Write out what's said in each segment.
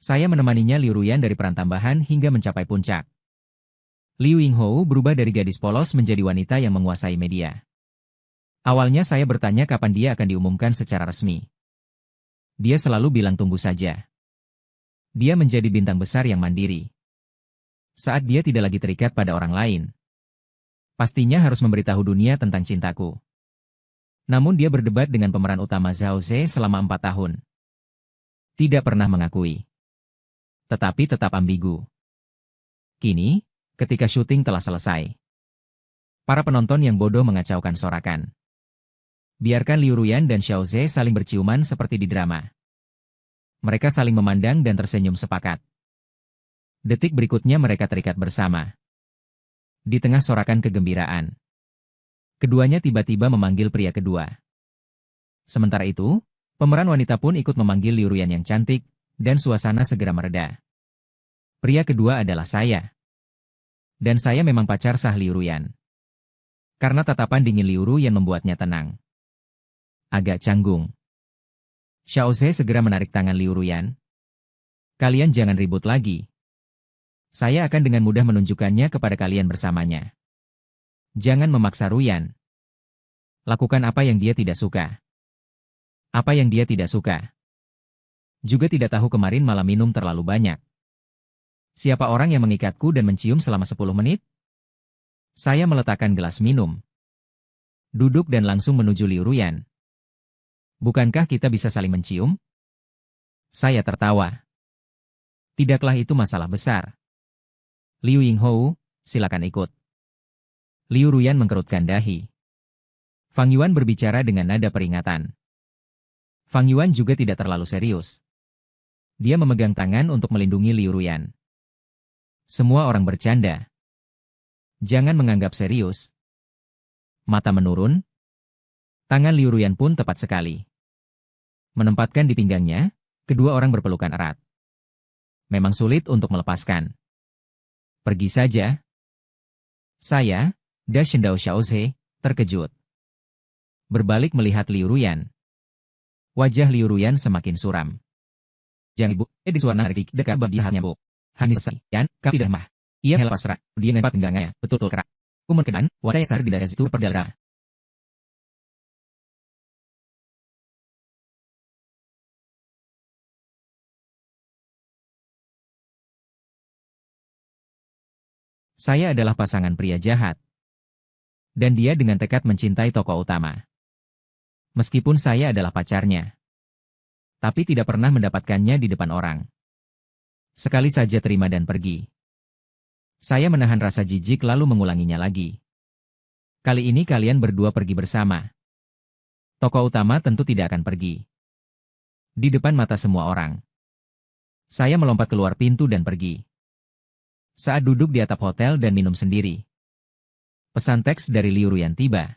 Saya menemaninya Liu Ruyan dari peran tambahan hingga mencapai puncak. Liu Yinghou berubah dari gadis polos menjadi wanita yang menguasai media. Awalnya saya bertanya kapan dia akan diumumkan secara resmi. Dia selalu bilang tunggu saja. Dia menjadi bintang besar yang mandiri. Saat dia tidak lagi terikat pada orang lain, pastinya harus memberitahu dunia tentang cintaku. Namun dia berdebat dengan pemeran utama Zhao Ze selama 4 tahun. Tidak pernah mengakui. Tetapi tetap ambigu. Kini, ketika syuting telah selesai, para penonton yang bodoh mengacaukan sorakan. Biarkan Liu Ruyan dan Xiao Ze saling berciuman seperti di drama. Mereka saling memandang dan tersenyum sepakat. Detik berikutnya mereka terikat bersama. Di tengah sorakan kegembiraan, keduanya tiba-tiba memanggil pria kedua. Sementara itu, pemeran wanita pun ikut memanggil Liu Ruyan yang cantik, dan suasana segera mereda. Pria kedua adalah saya. Dan saya memang pacar sah Liu Ruyan. Karena tatapan dingin Liu Ruyan membuatnya tenang. Agak canggung. Xiao Ze segera menarik tangan Liu Ruyan. Kalian jangan ribut lagi. Saya akan dengan mudah menunjukkannya kepada kalian bersamanya. Jangan memaksa Ruyan. Lakukan apa yang dia tidak suka. Apa yang dia tidak suka. Juga tidak tahu kemarin malam minum terlalu banyak. Siapa orang yang mengikatku dan mencium selama 10 menit? Saya meletakkan gelas minum. Duduk dan langsung menuju Liu Ruyan. Bukankah kita bisa saling mencium? Saya tertawa. Tidaklah itu masalah besar. Liu Yinghou, silakan ikut. Liu Ruyan mengkerutkan dahi. Fang Yuan berbicara dengan nada peringatan. Fang Yuan juga tidak terlalu serius. Dia memegang tangan untuk melindungi Liu Ruyan. Semua orang bercanda. Jangan menganggap serius. Mata menurun. Tangan Liu Ruyan pun tepat sekali. Menempatkan di pinggangnya, kedua orang berpelukan erat. Memang sulit untuk melepaskan. Pergi saja. Saya, Da Shendao Xiao Ze, terkejut. Berbalik melihat Liu Ruyan. Wajah Liu Ruyan semakin suram. Jangan ibu, di suara narik dekat babihatnya bu. Hani selesai, yan, kau tidak mah. Ia hela pasrah, dia ngempat pinggangnya, betul-betul kerak. Kumenkedan, wajah sar di dasar itu perdara. Saya adalah pasangan pria jahat. Dan dia dengan tekad mencintai tokoh utama. Meskipun saya adalah pacarnya. Tapi tidak pernah mendapatkannya di depan orang. Sekali saja terima dan pergi. Saya menahan rasa jijik lalu mengulanginya lagi. Kali ini kalian berdua pergi bersama. Tokoh utama tentu tidak akan pergi. Di depan mata semua orang. Saya melompat keluar pintu dan pergi. Saat duduk di atap hotel dan minum sendiri, pesan teks dari Liu Ruyan tiba.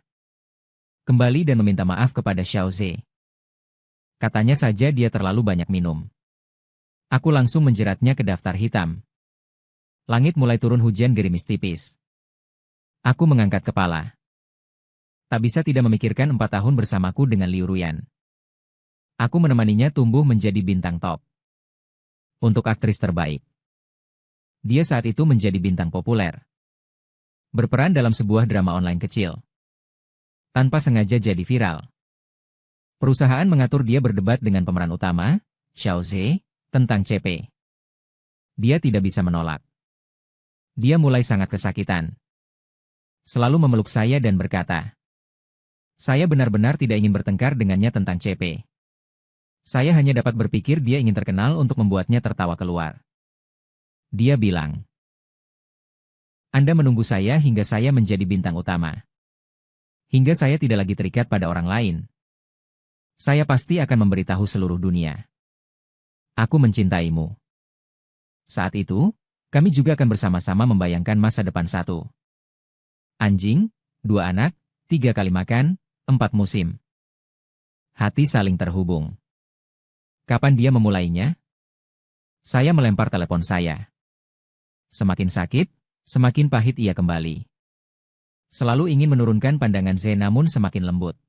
Kembali dan meminta maaf kepada Xiao Ze. Katanya saja dia terlalu banyak minum. Aku langsung menjeratnya ke daftar hitam. Langit mulai turun hujan gerimis tipis. Aku mengangkat kepala. Tak bisa tidak memikirkan 4 tahun bersamaku dengan Liu Ruyan. Aku menemaninya tumbuh menjadi bintang top. Untuk aktris terbaik. Dia saat itu menjadi bintang populer. Berperan dalam sebuah drama online kecil. Tanpa sengaja jadi viral. Perusahaan mengatur dia berdebat dengan pemeran utama, Xiao Ze, tentang CP. Dia tidak bisa menolak. Dia mulai sangat kesakitan. Selalu memeluk saya dan berkata, saya benar-benar tidak ingin bertengkar dengannya tentang CP. Saya hanya dapat berpikir dia ingin terkenal untuk membuatnya tertawa keluar. Dia bilang, Anda menunggu saya hingga saya menjadi bintang utama. Hingga saya tidak lagi terikat pada orang lain. Saya pasti akan memberitahu seluruh dunia. Aku mencintaimu. Saat itu, kami juga akan bersama-sama membayangkan masa depan satu. Anjing, 2 anak, 3 kali makan, 4 musim. Hati saling terhubung. Kapan dia memulainya? Saya melempar telepon saya. Semakin sakit, semakin pahit ia kembali. Selalu ingin menurunkan pandangan Z namun semakin lembut.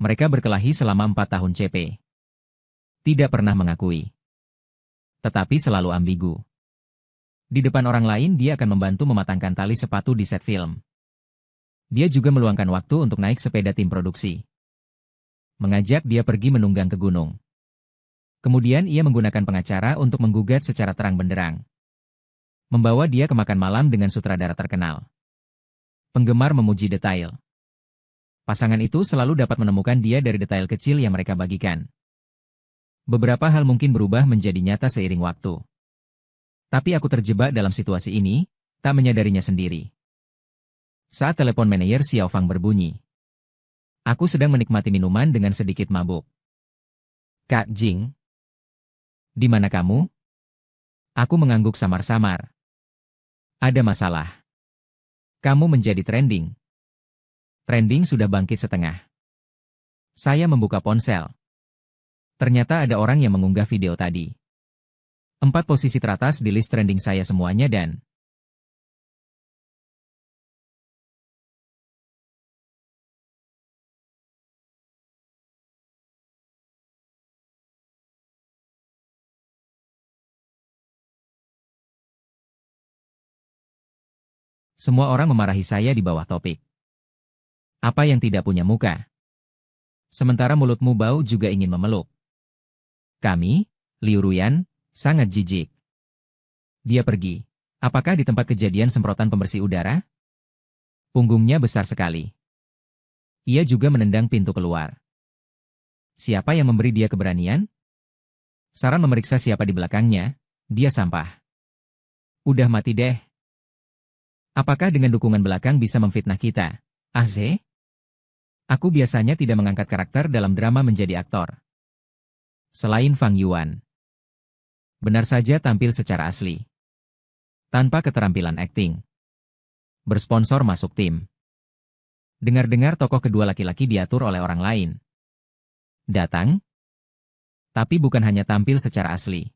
Mereka berkelahi selama 4 tahun CP. Tidak pernah mengakui. tetapi selalu ambigu. Di depan orang lain dia akan membantu mematangkan tali sepatu di set film. Dia juga meluangkan waktu untuk naik sepeda tim produksi. Mengajak dia pergi menunggang ke gunung. Kemudian ia menggunakan pengacara untuk menggugat secara terang benderang. Membawa dia ke makan malam dengan sutradara terkenal. Penggemar memuji detail. Pasangan itu selalu dapat menemukan dia dari detail kecil yang mereka bagikan. Beberapa hal mungkin berubah menjadi nyata seiring waktu. Tapi aku terjebak dalam situasi ini, tak menyadarinya sendiri. Saat telepon manajer Xiao Fang berbunyi, aku sedang menikmati minuman dengan sedikit mabuk. Kak Jing, di mana kamu? Aku mengangguk samar-samar. Ada masalah. Kamu menjadi trending. Trending sudah bangkit setengah. Saya membuka ponsel. Ternyata ada orang yang mengunggah video tadi. 4 posisi teratas di list trending saya semuanya dan semua orang memarahi saya di bawah topik. Apa yang tidak punya muka? Sementara mulutmu bau juga ingin memeluk. Kami, Liu Ruyan, sangat jijik. Dia pergi. Apakah di tempat kejadian semprotan pembersih udara? Punggungnya besar sekali. Ia juga menendang pintu keluar. Siapa yang memberi dia keberanian? Saran memeriksa siapa di belakangnya, dia sampah. Udah mati deh. Apakah dengan dukungan belakang bisa memfitnah kita? Ze? Aku biasanya tidak mengangkat karakter dalam drama menjadi aktor. Selain Fang Yuan. Benar saja tampil secara asli. Tanpa keterampilan akting. Bersponsor masuk tim. Dengar-dengar tokoh kedua laki-laki diatur oleh orang lain. Datang. Tapi bukan hanya tampil secara asli.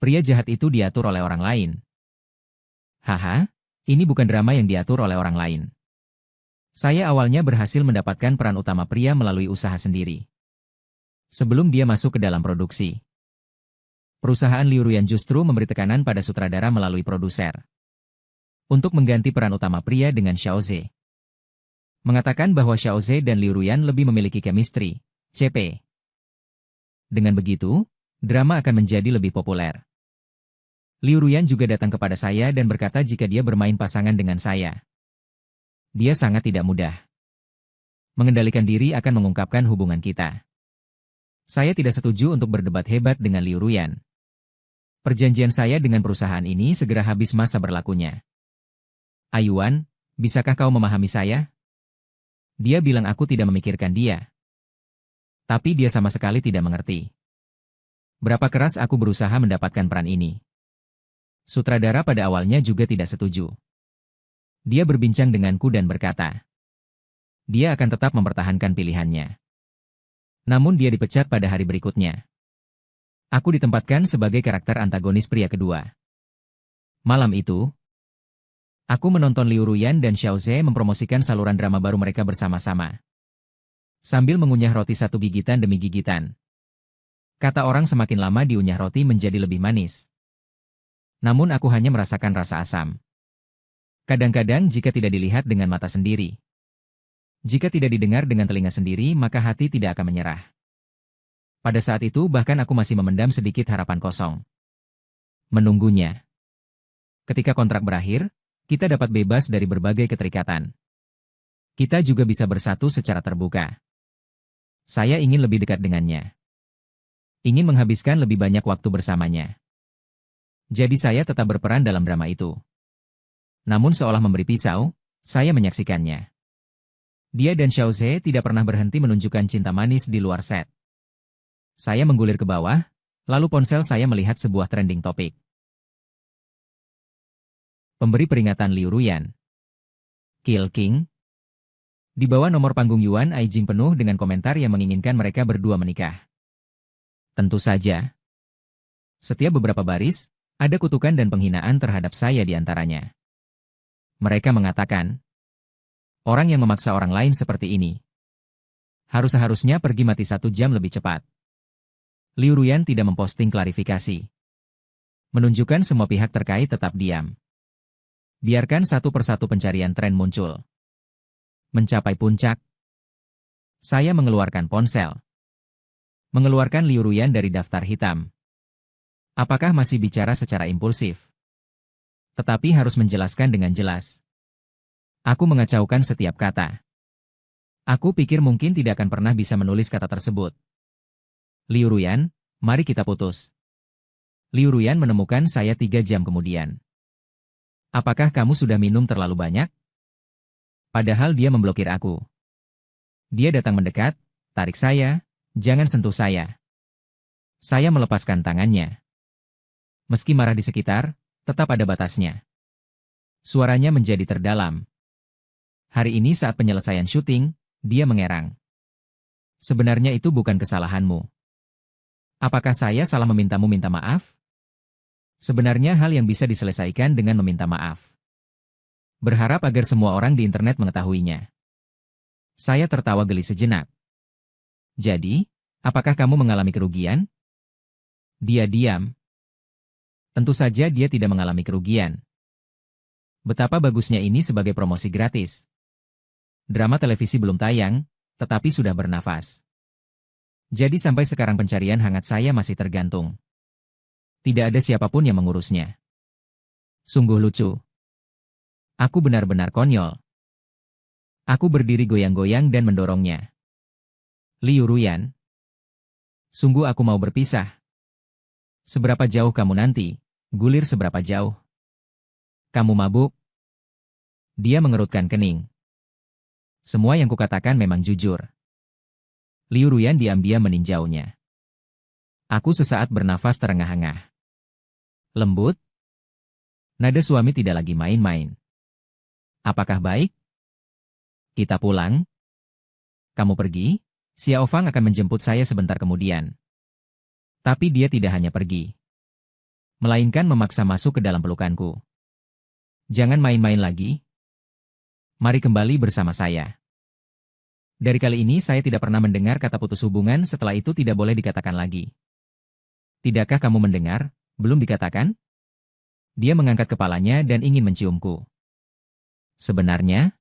Pria jahat itu diatur oleh orang lain. Haha, ini bukan drama yang diatur oleh orang lain. Saya awalnya berhasil mendapatkan peran utama pria melalui usaha sendiri. Sebelum dia masuk ke dalam produksi. Perusahaan Liu Ruyan justru memberi tekanan pada sutradara melalui produser. Untuk mengganti peran utama pria dengan Xiao Ze. Mengatakan bahwa Xiao Ze dan Liu Ruyan lebih memiliki chemistry, CP. Dengan begitu, drama akan menjadi lebih populer. Liu Ruyan juga datang kepada saya dan berkata jika dia bermain pasangan dengan saya. Dia sangat tidak mudah. Mengendalikan diri akan mengungkapkan hubungan kita. Saya tidak setuju untuk berdebat hebat dengan Liu Ruyan. Perjanjian saya dengan perusahaan ini segera habis masa berlakunya. Ayuan, bisakah kau memahami saya? Dia bilang aku tidak memikirkan dia. Tapi dia sama sekali tidak mengerti. Berapa keras aku berusaha mendapatkan peran ini. Sutradara pada awalnya juga tidak setuju. Dia berbincang denganku dan berkata, dia akan tetap mempertahankan pilihannya. Namun dia dipecat pada hari berikutnya. Aku ditempatkan sebagai karakter antagonis pria kedua. Malam itu, aku menonton Liu Ruyan dan Xiao Ze mempromosikan saluran drama baru mereka bersama-sama. Sambil mengunyah roti satu gigitan demi gigitan. Kata orang semakin lama diunyah roti menjadi lebih manis. Namun aku hanya merasakan rasa asam. Kadang-kadang jika tidak dilihat dengan mata sendiri. Jika tidak didengar dengan telinga sendiri maka hati tidak akan menyerah. Pada saat itu bahkan aku masih memendam sedikit harapan kosong. Menunggunya. Ketika kontrak berakhir, kita dapat bebas dari berbagai keterikatan. Kita juga bisa bersatu secara terbuka. Saya ingin lebih dekat dengannya. Ingin menghabiskan lebih banyak waktu bersamanya. Jadi saya tetap berperan dalam drama itu. Namun seolah memberi pisau, saya menyaksikannya. Dia dan Xiao Ze tidak pernah berhenti menunjukkan cinta manis di luar set. Saya menggulir ke bawah, lalu ponsel saya melihat sebuah trending topik. Pemberi peringatan Liu Ruyan. Kill King. Di bawah nomor panggung Yuan Aijing penuh dengan komentar yang menginginkan mereka berdua menikah. Tentu saja. Setiap beberapa baris, ada kutukan dan penghinaan terhadap saya di antaranya. Mereka mengatakan, orang yang memaksa orang lain seperti ini seharusnya pergi mati 1 jam lebih cepat. Liu Ruyan tidak memposting klarifikasi. Menunjukkan semua pihak terkait tetap diam. Biarkan satu persatu pencarian tren muncul. Mencapai puncak. Saya mengeluarkan ponsel. Mengeluarkan Liu Ruyan dari daftar hitam. Apakah masih bicara secara impulsif? Tetapi harus menjelaskan dengan jelas. Aku mengacaukan setiap kata. Aku pikir mungkin tidak akan pernah bisa menulis kata tersebut. Liu Ruyan, mari kita putus. Liu Ruyan menemukan saya 3 jam kemudian. Apakah kamu sudah minum terlalu banyak? Padahal dia memblokir aku. Dia datang mendekat, tarik saya, jangan sentuh saya. Saya melepaskan tangannya. Meski marah di sekitar, tetap ada batasnya. Suaranya menjadi terdalam. Hari ini saat penyelesaian syuting, dia mengerang. Sebenarnya itu bukan kesalahanmu. Apakah saya salah memintamu minta maaf? Sebenarnya hal yang bisa diselesaikan dengan meminta maaf. Berharap agar semua orang di internet mengetahuinya. Saya tertawa geli sejenak. Jadi, apakah kamu mengalami kerugian? Dia diam. Tentu saja dia tidak mengalami kerugian. Betapa bagusnya ini sebagai promosi gratis. Drama televisi belum tayang, tetapi sudah bernafas. Jadi sampai sekarang pencarian hangat saya masih tergantung. Tidak ada siapapun yang mengurusnya. Sungguh lucu. Aku benar-benar konyol. Aku berdiri goyang-goyang dan mendorongnya. Liu Ruyan. Sungguh aku mau berpisah. Seberapa jauh kamu nanti? Gulir seberapa jauh? Kamu mabuk? Dia mengerutkan kening. Semua yang kukatakan memang jujur. Liu Ruyan diam-diam meninjaunya. Aku sesaat bernafas terengah-engah. Lembut? Nada suami tidak lagi main-main. Apakah baik? Kita pulang? Kamu pergi? Xiao Fang akan menjemput saya sebentar kemudian. Tapi dia tidak hanya pergi. Melainkan memaksa masuk ke dalam pelukanku. Jangan main-main lagi. Mari kembali bersama saya. Dari kali ini saya tidak pernah mendengar kata putus hubungan, setelah itu tidak boleh dikatakan lagi. Tidakkah kamu mendengar? Belum dikatakan? Dia mengangkat kepalanya dan ingin menciumku. Sebenarnya,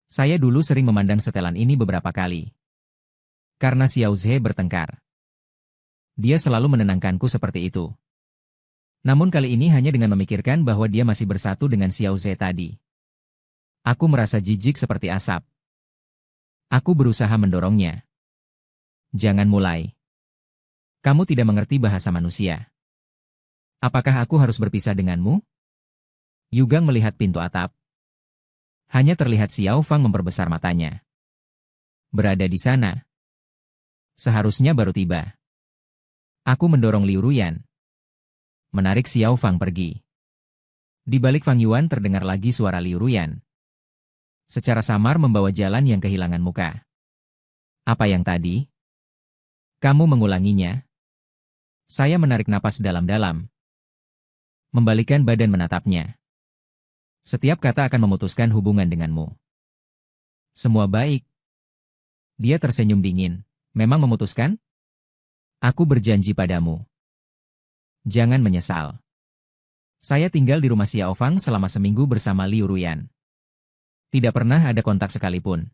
saya dulu sering memandang setelan ini beberapa kali. Karena Xiao Zhe bertengkar. Dia selalu menenangkanku seperti itu. Namun kali ini hanya dengan memikirkan bahwa dia masih bersatu dengan Xiao Zhe tadi. Aku merasa jijik seperti asap. Aku berusaha mendorongnya. Jangan mulai. Kamu tidak mengerti bahasa manusia. Apakah aku harus berpisah denganmu? Yugang melihat pintu atap. Hanya terlihat Xiao Fang memperbesar matanya. Berada di sana. Seharusnya baru tiba. Aku mendorong Liu Ruyan. Menarik Xiao Fang pergi. Di balik Fang Yuan terdengar lagi suara Liu Ruyan. Secara samar membawa jalan yang kehilangan muka. Apa yang tadi? Kamu mengulanginya? Saya menarik napas dalam-dalam. Membalikan badan menatapnya. Setiap kata akan memutuskan hubungan denganmu. Semua baik. Dia tersenyum dingin. Memang memutuskan? Aku berjanji padamu. Jangan menyesal. Saya tinggal di rumah Xiao Fang selama seminggu bersama Liu Ruyan. Tidak pernah ada kontak sekalipun.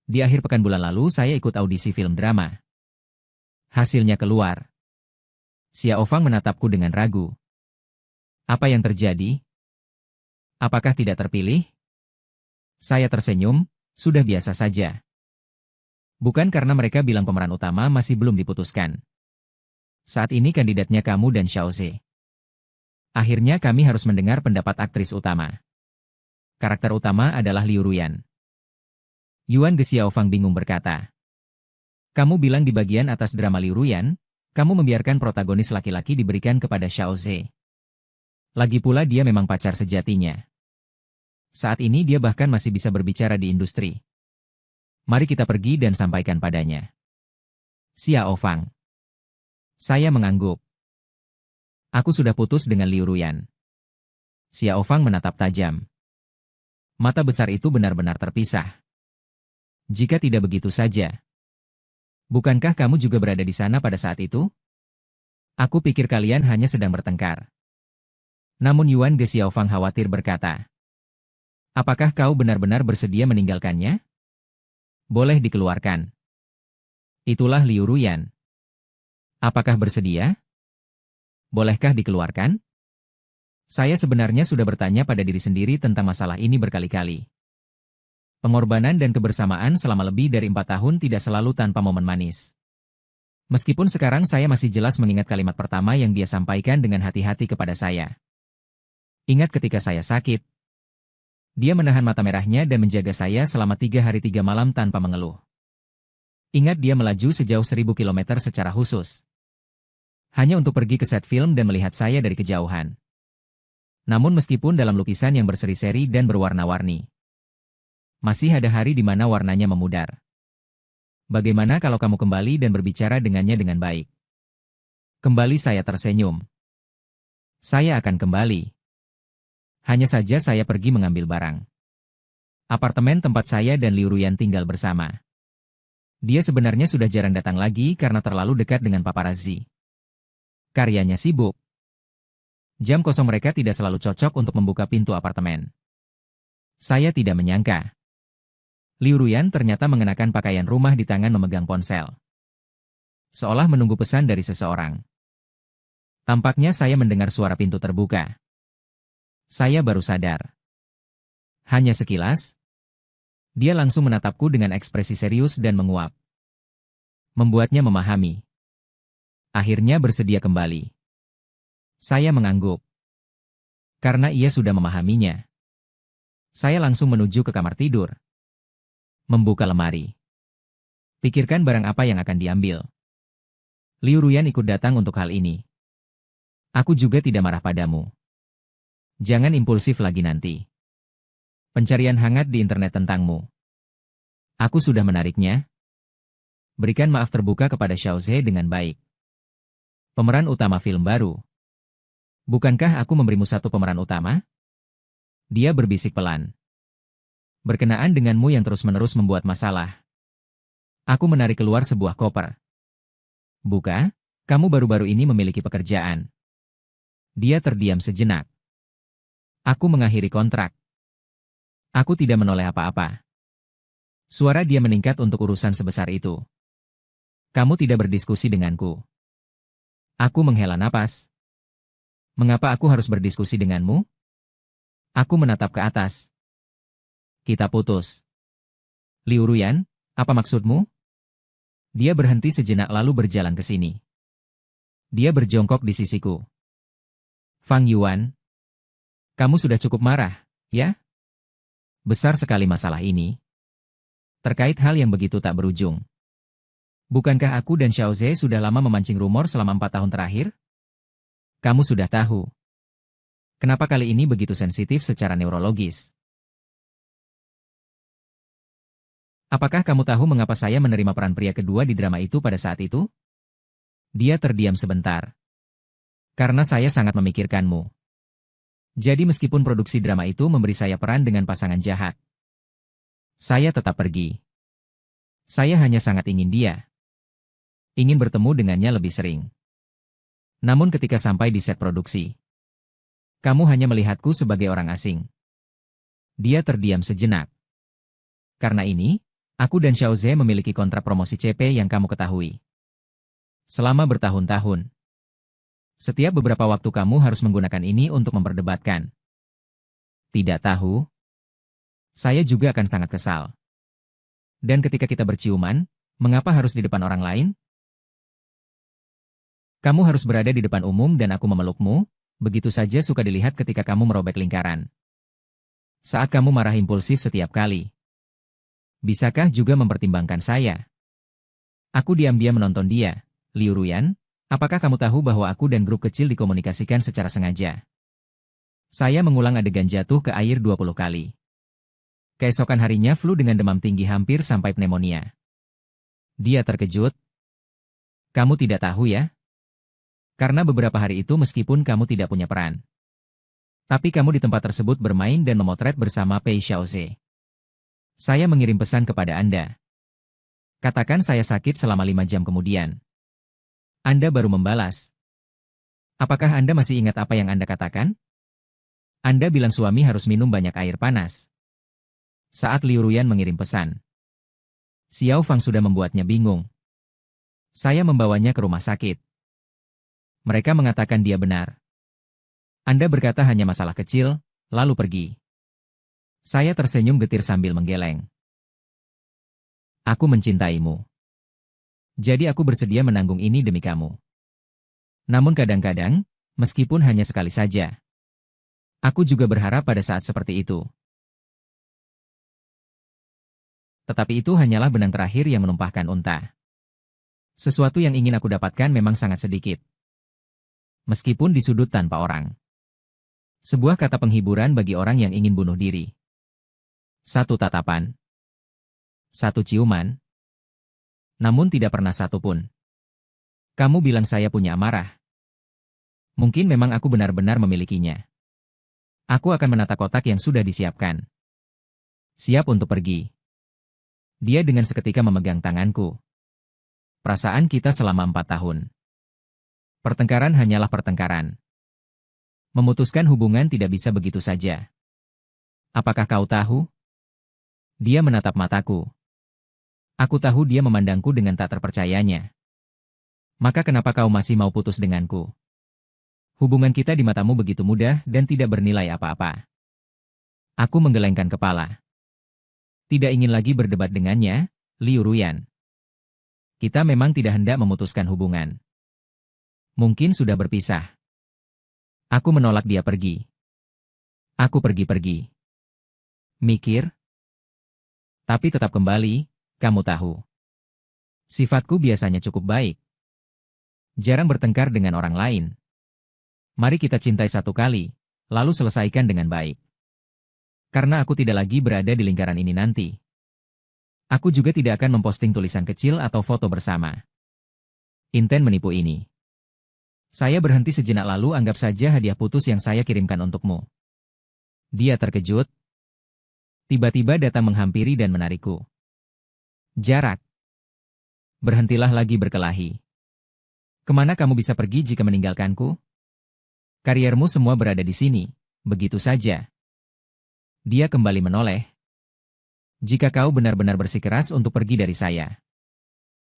Di akhir pekan bulan lalu saya ikut audisi film drama. Hasilnya keluar. Xiao Fang menatapku dengan ragu. Apa yang terjadi? Apakah tidak terpilih? Saya tersenyum, sudah biasa saja. Bukan karena mereka bilang pemeran utama masih belum diputuskan. Saat ini kandidatnya kamu dan Xiao Zhe. Akhirnya kami harus mendengar pendapat aktris utama. Karakter utama adalah Liu Ruyan. Yuan Ge Xiao Fang bingung berkata. Kamu bilang di bagian atas drama Liu Ruyan, kamu membiarkan protagonis laki-laki diberikan kepada Xiao Zhe. Lagi pula dia memang pacar sejatinya. Saat ini dia bahkan masih bisa berbicara di industri. Mari kita pergi dan sampaikan padanya. Xiao Fang. Saya mengangguk. Aku sudah putus dengan Liu Ruyan. Xiao Fang menatap tajam. Mata besar itu benar-benar terpisah. Jika tidak begitu saja. Bukankah kamu juga berada di sana pada saat itu? Aku pikir kalian hanya sedang bertengkar. Namun Yuan Ge Xiaofang khawatir berkata, apakah kau benar-benar bersedia meninggalkannya? Boleh dikeluarkan. Itulah Liu Ruyan. Apakah bersedia? Bolehkah dikeluarkan? Saya sebenarnya sudah bertanya pada diri sendiri tentang masalah ini berkali-kali. Pengorbanan dan kebersamaan selama lebih dari 4 tahun tidak selalu tanpa momen manis. Meskipun sekarang saya masih jelas mengingat kalimat pertama yang dia sampaikan dengan hati-hati kepada saya. Ingat ketika saya sakit. Dia menahan mata merahnya dan menjaga saya selama 3 hari 3 malam tanpa mengeluh. Ingat dia melaju sejauh 1000 km secara khusus. Hanya untuk pergi ke set film dan melihat saya dari kejauhan. Namun meskipun dalam lukisan yang berseri-seri dan berwarna-warni, masih ada hari di mana warnanya memudar. Bagaimana kalau kamu kembali dan berbicara dengannya dengan baik? Kembali saya tersenyum. Saya akan kembali. Hanya saja saya pergi mengambil barang. Apartemen tempat saya dan Liu Ruyan tinggal bersama. Dia sebenarnya sudah jarang datang lagi karena terlalu dekat dengan paparazzi. Karyanya sibuk. Jam kosong mereka tidak selalu cocok untuk membuka pintu apartemen. Saya tidak menyangka. Liu Ruyan ternyata mengenakan pakaian rumah di tangan memegang ponsel. Seolah menunggu pesan dari seseorang. Tampaknya saya mendengar suara pintu terbuka. Saya baru sadar. Hanya sekilas. Dia langsung menatapku dengan ekspresi serius dan menguap. Membuatnya memahami. Akhirnya bersedia kembali. Saya mengangguk. Karena ia sudah memahaminya. Saya langsung menuju ke kamar tidur. Membuka lemari. Pikirkan barang apa yang akan diambil. Liu Ruyan ikut datang untuk hal ini. Aku juga tidak marah padamu. Jangan impulsif lagi nanti. Pencarian hangat di internet tentangmu. Aku sudah menariknya. Berikan maaf terbuka kepada Xiao Ze dengan baik. Pemeran utama film baru. Bukankah aku memberimu satu pemeran utama? Dia berbisik pelan. Berkenaan denganmu yang terus-menerus membuat masalah. Aku menarik keluar sebuah koper. Buka, kamu baru-baru ini memiliki pekerjaan. Dia terdiam sejenak. Aku mengakhiri kontrak. Aku tidak menoleh apa-apa. Suara dia meningkat untuk urusan sebesar itu. Kamu tidak berdiskusi denganku. Aku menghela napas. Mengapa aku harus berdiskusi denganmu? Aku menatap ke atas. Kita putus. Liu Ruyan, apa maksudmu? Dia berhenti sejenak lalu berjalan ke sini. Dia berjongkok di sisiku. Fang Yuan, kamu sudah cukup marah, ya? Besar sekali masalah ini. Terkait hal yang begitu tak berujung. Bukankah aku dan Xiao Ze sudah lama memancing rumor selama 4 tahun terakhir? Kamu sudah tahu. Kenapa kali ini begitu sensitif secara neurologis? Apakah kamu tahu mengapa saya menerima peran pria kedua di drama itu pada saat itu? Dia terdiam sebentar. Karena saya sangat memikirkanmu. Jadi meskipun produksi drama itu memberi saya peran dengan pasangan jahat, saya tetap pergi. Saya hanya sangat ingin dia. Ingin bertemu dengannya lebih sering. Namun ketika sampai di set produksi, kamu hanya melihatku sebagai orang asing. Dia terdiam sejenak. Karena ini, aku dan Xiao Ze memiliki kontrak promosi CP yang kamu ketahui. Selama bertahun-tahun. Setiap beberapa waktu kamu harus menggunakan ini untuk memperdebatkan. Tidak tahu? Saya juga akan sangat kesal. Dan ketika kita berciuman, mengapa harus di depan orang lain? Kamu harus berada di depan umum dan aku memelukmu, begitu saja suka dilihat ketika kamu merobek lingkaran. Saat kamu marah impulsif setiap kali. Bisakah juga mempertimbangkan saya? Aku diam-diam menonton dia. Liu Ruyan, apakah kamu tahu bahwa aku dan grup kecil dikomunikasikan secara sengaja? Saya mengulang adegan jatuh ke air 20 kali. Keesokan harinya flu dengan demam tinggi hampir sampai pneumonia. Dia terkejut. Kamu tidak tahu ya? Karena beberapa hari itu meskipun kamu tidak punya peran. Tapi kamu di tempat tersebut bermain dan memotret bersama Pei Xiaoze. Saya mengirim pesan kepada Anda. Katakan saya sakit selama 5 jam kemudian. Anda baru membalas. Apakah Anda masih ingat apa yang Anda katakan? Anda bilang suami harus minum banyak air panas. Saat Liu Ruyan mengirim pesan, Xiao Fang sudah membuatnya bingung. Saya membawanya ke rumah sakit. Mereka mengatakan dia benar. Anda berkata hanya masalah kecil, lalu pergi. Saya tersenyum getir sambil menggeleng. Aku mencintaimu. Jadi aku bersedia menanggung ini demi kamu. Namun kadang-kadang, meskipun hanya sekali saja, aku juga berharap pada saat seperti itu. Tetapi itu hanyalah benang terakhir yang menumpahkan unta. Sesuatu yang ingin aku dapatkan memang sangat sedikit. Meskipun di sudut tanpa orang. Sebuah kata penghiburan bagi orang yang ingin bunuh diri. Satu tatapan. Satu ciuman. Namun tidak pernah satu pun. Kamu bilang saya punya amarah. Mungkin memang aku benar-benar memilikinya. Aku akan menata kotak yang sudah disiapkan. Siap untuk pergi. Dia dengan seketika memegang tanganku. Perasaan kita selama 4 tahun. Pertengkaran hanyalah pertengkaran. Memutuskan hubungan tidak bisa begitu saja. Apakah kau tahu? Dia menatap mataku. Aku tahu dia memandangku dengan tak terpercayanya. Maka kenapa kau masih mau putus denganku? Hubungan kita di matamu begitu mudah dan tidak bernilai apa-apa. Aku menggelengkan kepala. Tidak ingin lagi berdebat dengannya, Liu Ruyan. Kita memang tidak hendak memutuskan hubungan. Mungkin sudah berpisah. Aku menolak dia pergi. Aku pergi-pergi. Mikir. Tapi tetap kembali, kamu tahu. Sifatku biasanya cukup baik. Jarang bertengkar dengan orang lain. Mari kita cintai satu kali, lalu selesaikan dengan baik. Karena aku tidak lagi berada di lingkaran ini nanti. Aku juga tidak akan memposting tulisan kecil atau foto bersama. Inten menipu ini. Saya berhenti sejenak lalu anggap saja hadiah putus yang saya kirimkan untukmu. Dia terkejut. Tiba-tiba datang menghampiri dan menarikku. Jarak. Berhentilah lagi berkelahi. Kemana kamu bisa pergi jika meninggalkanku? Kariermu semua berada di sini, begitu saja. Dia kembali menoleh. Jika kau benar-benar bersikeras untuk pergi dari saya.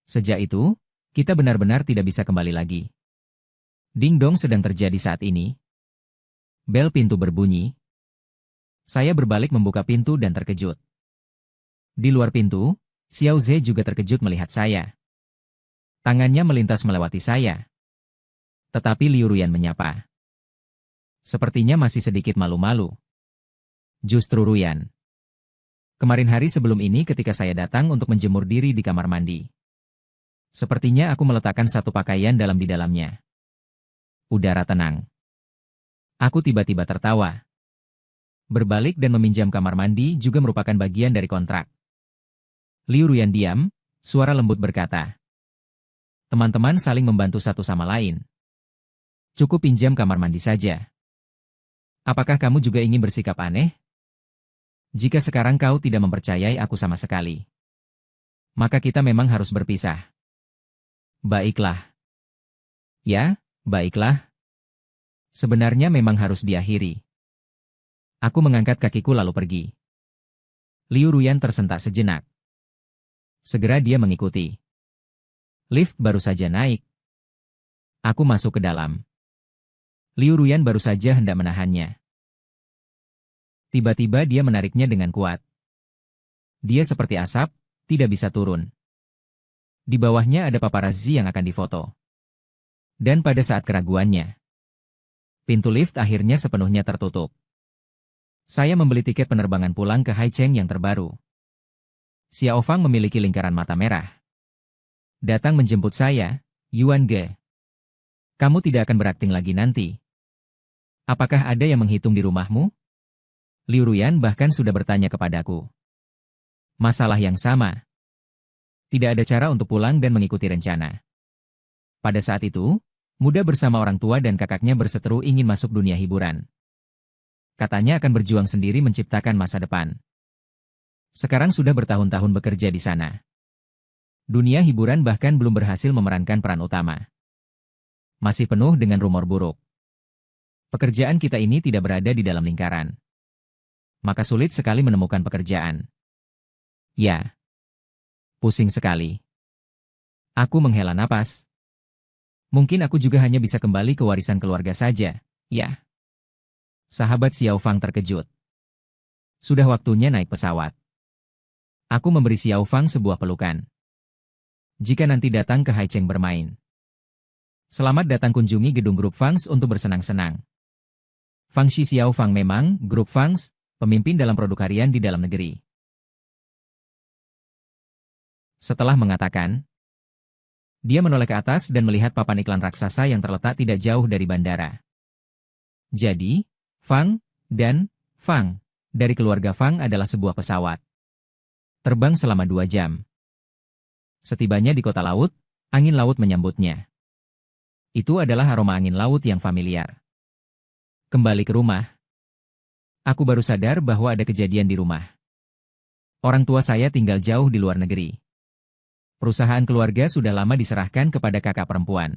Sejak itu, kita benar-benar tidak bisa kembali lagi. Ding-dong sedang terjadi saat ini. Bel pintu berbunyi. Saya berbalik membuka pintu dan terkejut. Di luar pintu, Xiao Ze juga terkejut melihat saya. Tangannya melintas melewati saya. Tetapi Liu Ruyan menyapa. Sepertinya masih sedikit malu-malu. Justru Ruyan. Kemarin hari sebelum ini ketika saya datang untuk menjemur diri di kamar mandi. Sepertinya aku meletakkan satu pakaian di dalamnya. Udara tenang. Aku tiba-tiba tertawa. Berbalik dan meminjam kamar mandi juga merupakan bagian dari kontrak. Liu Ruyan diam, suara lembut berkata. Teman-teman saling membantu satu sama lain. Cukup pinjam kamar mandi saja. Apakah kamu juga ingin bersikap aneh? Jika sekarang kau tidak mempercayai aku sama sekali, maka kita memang harus berpisah. Baiklah. Ya, baiklah. Sebenarnya memang harus diakhiri. Aku mengangkat kakiku lalu pergi. Liu Ruyan tersentak sejenak. Segera dia mengikuti. Lift baru saja naik. Aku masuk ke dalam. Liu Ruyan baru saja hendak menahannya. Tiba-tiba dia menariknya dengan kuat. Dia seperti asap, tidak bisa turun. Di bawahnya ada paparazzi yang akan difoto. Dan pada saat keraguannya, pintu lift akhirnya sepenuhnya tertutup. Saya membeli tiket penerbangan pulang ke Haicheng yang terbaru. Xiao Fang memiliki lingkaran mata merah. Datang menjemput saya, Yuan Ge. Kamu tidak akan berakting lagi nanti. Apakah ada yang menghitung di rumahmu? Liu Ruyan bahkan sudah bertanya kepadaku. Masalah yang sama. Tidak ada cara untuk pulang dan mengikuti rencana. Pada saat itu, Muda bersama orang tua dan kakaknya berseteru ingin masuk dunia hiburan. Katanya akan berjuang sendiri menciptakan masa depan. Sekarang sudah bertahun-tahun bekerja di sana. Dunia hiburan bahkan belum berhasil memerankan peran utama. Masih penuh dengan rumor buruk. Pekerjaan kita ini tidak berada di dalam lingkaran. Maka sulit sekali menemukan pekerjaan. Ya. Pusing sekali. Aku menghela napas. Mungkin aku juga hanya bisa kembali ke warisan keluarga saja, ya. Sahabat Xiao Fang terkejut. Sudah waktunya naik pesawat. Aku memberi Xiao Fang sebuah pelukan. Jika nanti datang ke Haicheng bermain. Selamat datang kunjungi gedung grup Fangs untuk bersenang-senang. Fangxi Xiao Fang memang, grup Fangs, pemimpin dalam produk harian di dalam negeri. Setelah mengatakan, dia menoleh ke atas dan melihat papan iklan raksasa yang terletak tidak jauh dari bandara. Jadi, Fang dan Fang dari keluarga Fang adalah sebuah pesawat. Terbang selama 2 jam. Setibanya di kota laut, angin laut menyambutnya. Itu adalah aroma angin laut yang familiar. Kembali ke rumah. Aku baru sadar bahwa ada kejadian di rumah. Orang tua saya tinggal jauh di luar negeri. Perusahaan keluarga sudah lama diserahkan kepada kakak perempuan.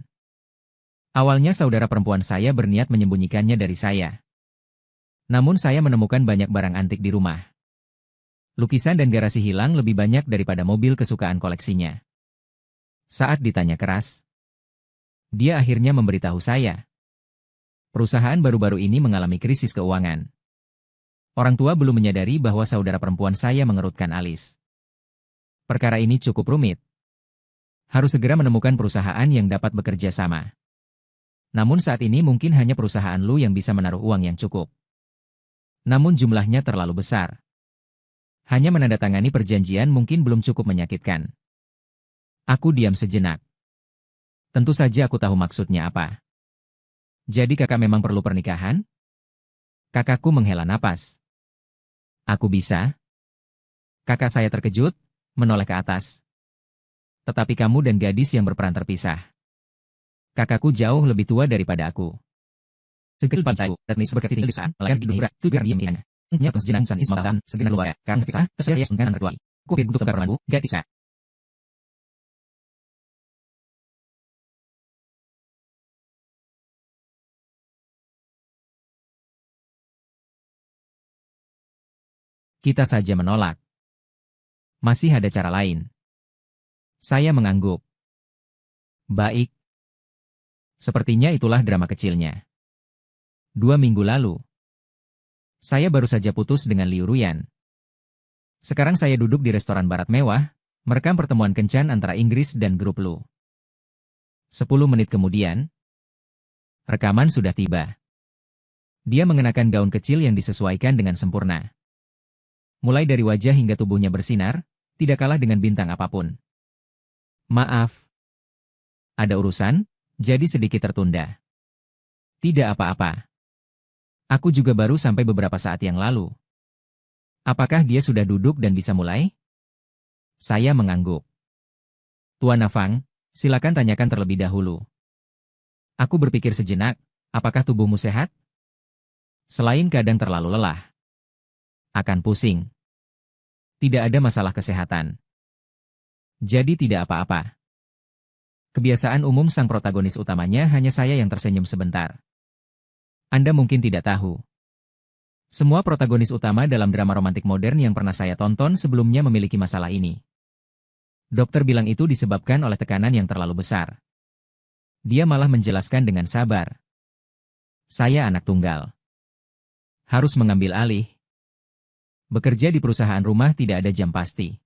Awalnya saudara perempuan saya berniat menyembunyikannya dari saya. Namun saya menemukan banyak barang antik di rumah. Lukisan dan garasi hilang lebih banyak daripada mobil kesukaan koleksinya. Saat ditanya keras, dia akhirnya memberitahu saya. Perusahaan baru-baru ini mengalami krisis keuangan. Orang tua belum menyadari bahwa saudara perempuan saya mengerutkan alis. Perkara ini cukup rumit. Harus segera menemukan perusahaan yang dapat bekerja sama. Namun saat ini mungkin hanya perusahaan Lu yang bisa menaruh uang yang cukup. Namun jumlahnya terlalu besar. Hanya menandatangani perjanjian mungkin belum cukup menyakitkan. Aku diam sejenak. Tentu saja aku tahu maksudnya apa. Jadi kakak memang perlu pernikahan? Kakakku menghela napas. Aku bisa? Kakak saya terkejut, menoleh ke atas. Tetapi kamu dan gadis yang berperan terpisah. Kakakku jauh lebih tua daripada aku. Segel pancaku, etnis berketinggian lisan, melayan hidup berat, tugar diam dianya. Nyata sejenang san ismatan, segenap luar, karena kisah, kesehatan sungkan tertuai. Kupir untuk kekarunanmu, gadisnya. Kita saja menolak. Masih ada cara lain. Saya mengangguk. Baik. Sepertinya itulah drama kecilnya. 2 minggu lalu. Saya baru saja putus dengan Liu Ruyan. Sekarang saya duduk di restoran barat mewah, merekam pertemuan kencan antara Inggris dan grup Lu. 10 menit kemudian, rekaman sudah tiba. Dia mengenakan gaun kecil yang disesuaikan dengan sempurna. Mulai dari wajah hingga tubuhnya bersinar, tidak kalah dengan bintang apapun. Maaf. Ada urusan, jadi sedikit tertunda. Tidak apa-apa. Aku juga baru sampai beberapa saat yang lalu. Apakah dia sudah duduk dan bisa mulai? Saya mengangguk. Tuan Fang, silakan tanyakan terlebih dahulu. Aku berpikir sejenak, apakah tubuhmu sehat? Selain kadang terlalu lelah. Akan pusing. Tidak ada masalah kesehatan. Jadi tidak apa-apa. Kebiasaan umum sang protagonis utamanya hanya saya yang tersenyum sebentar. Anda mungkin tidak tahu. Semua protagonis utama dalam drama romantik modern yang pernah saya tonton sebelumnya memiliki masalah ini. Dokter bilang itu disebabkan oleh tekanan yang terlalu besar. Dia malah menjelaskan dengan sabar. Saya anak tunggal. Harus mengambil alih. Bekerja di perusahaan rumah tidak ada jam pasti.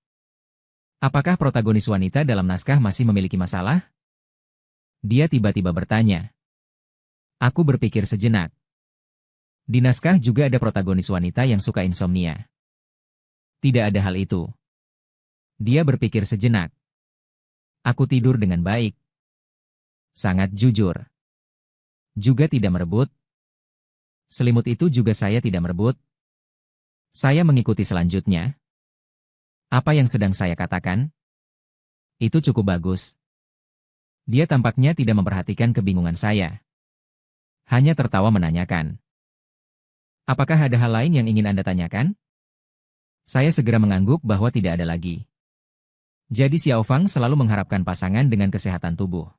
Apakah protagonis wanita dalam naskah masih memiliki masalah? Dia tiba-tiba bertanya. Aku berpikir sejenak. Di naskah juga ada protagonis wanita yang suka insomnia. Tidak ada hal itu. Dia berpikir sejenak. Aku tidur dengan baik. Sangat jujur. Juga tidak merebut. Selimut itu juga saya tidak merebut. Saya mengikuti selanjutnya. Apa yang sedang saya katakan? Itu cukup bagus. Dia tampaknya tidak memperhatikan kebingungan saya. Hanya tertawa menanyakan. Apakah ada hal lain yang ingin Anda tanyakan? Saya segera mengangguk bahwa tidak ada lagi. Jadi Xiao Fang selalu mengharapkan pasangan dengan kesehatan tubuh.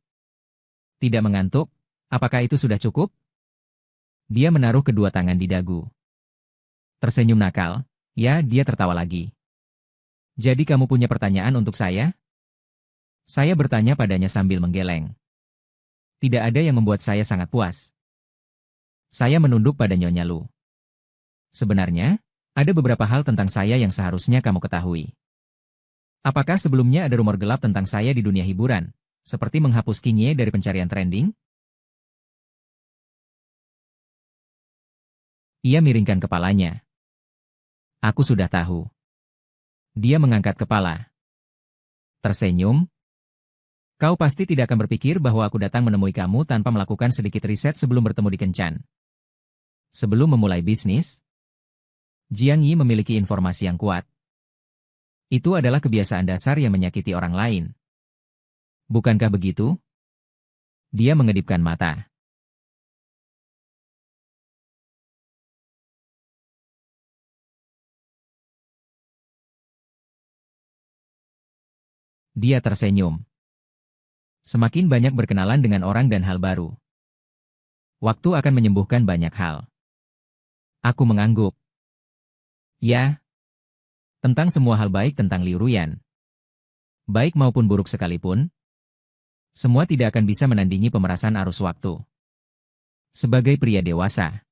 Tidak mengantuk, Apakah itu sudah cukup? Dia menaruh kedua tangan di dagu. Tersenyum nakal. Ya, dia tertawa lagi. Jadi kamu punya pertanyaan untuk saya? Saya bertanya padanya sambil menggeleng. Tidak ada yang membuat saya sangat puas. Saya menunduk pada Nyonya Lu. Sebenarnya, ada beberapa hal tentang saya yang seharusnya kamu ketahui. Apakah sebelumnya ada rumor gelap tentang saya di dunia hiburan, seperti menghapus King Ye dari pencarian trending? Ia miringkan kepalanya. Aku sudah tahu. Dia mengangkat kepala. Tersenyum. Kau pasti tidak akan berpikir bahwa aku datang menemui kamu tanpa melakukan sedikit riset sebelum bertemu di Kencan. Sebelum memulai bisnis, Jiang Yi memiliki informasi yang kuat. Itu adalah kebiasaan dasar yang menyakiti orang lain. Bukankah begitu? Dia mengedipkan mata. Dia tersenyum. Semakin banyak berkenalan dengan orang dan hal baru, waktu akan menyembuhkan banyak hal. Aku mengangguk. Ya, tentang semua hal baik tentang Liu Ruyan. Baik maupun buruk sekalipun, semua tidak akan bisa menandingi pemerasan arus waktu. Sebagai pria dewasa,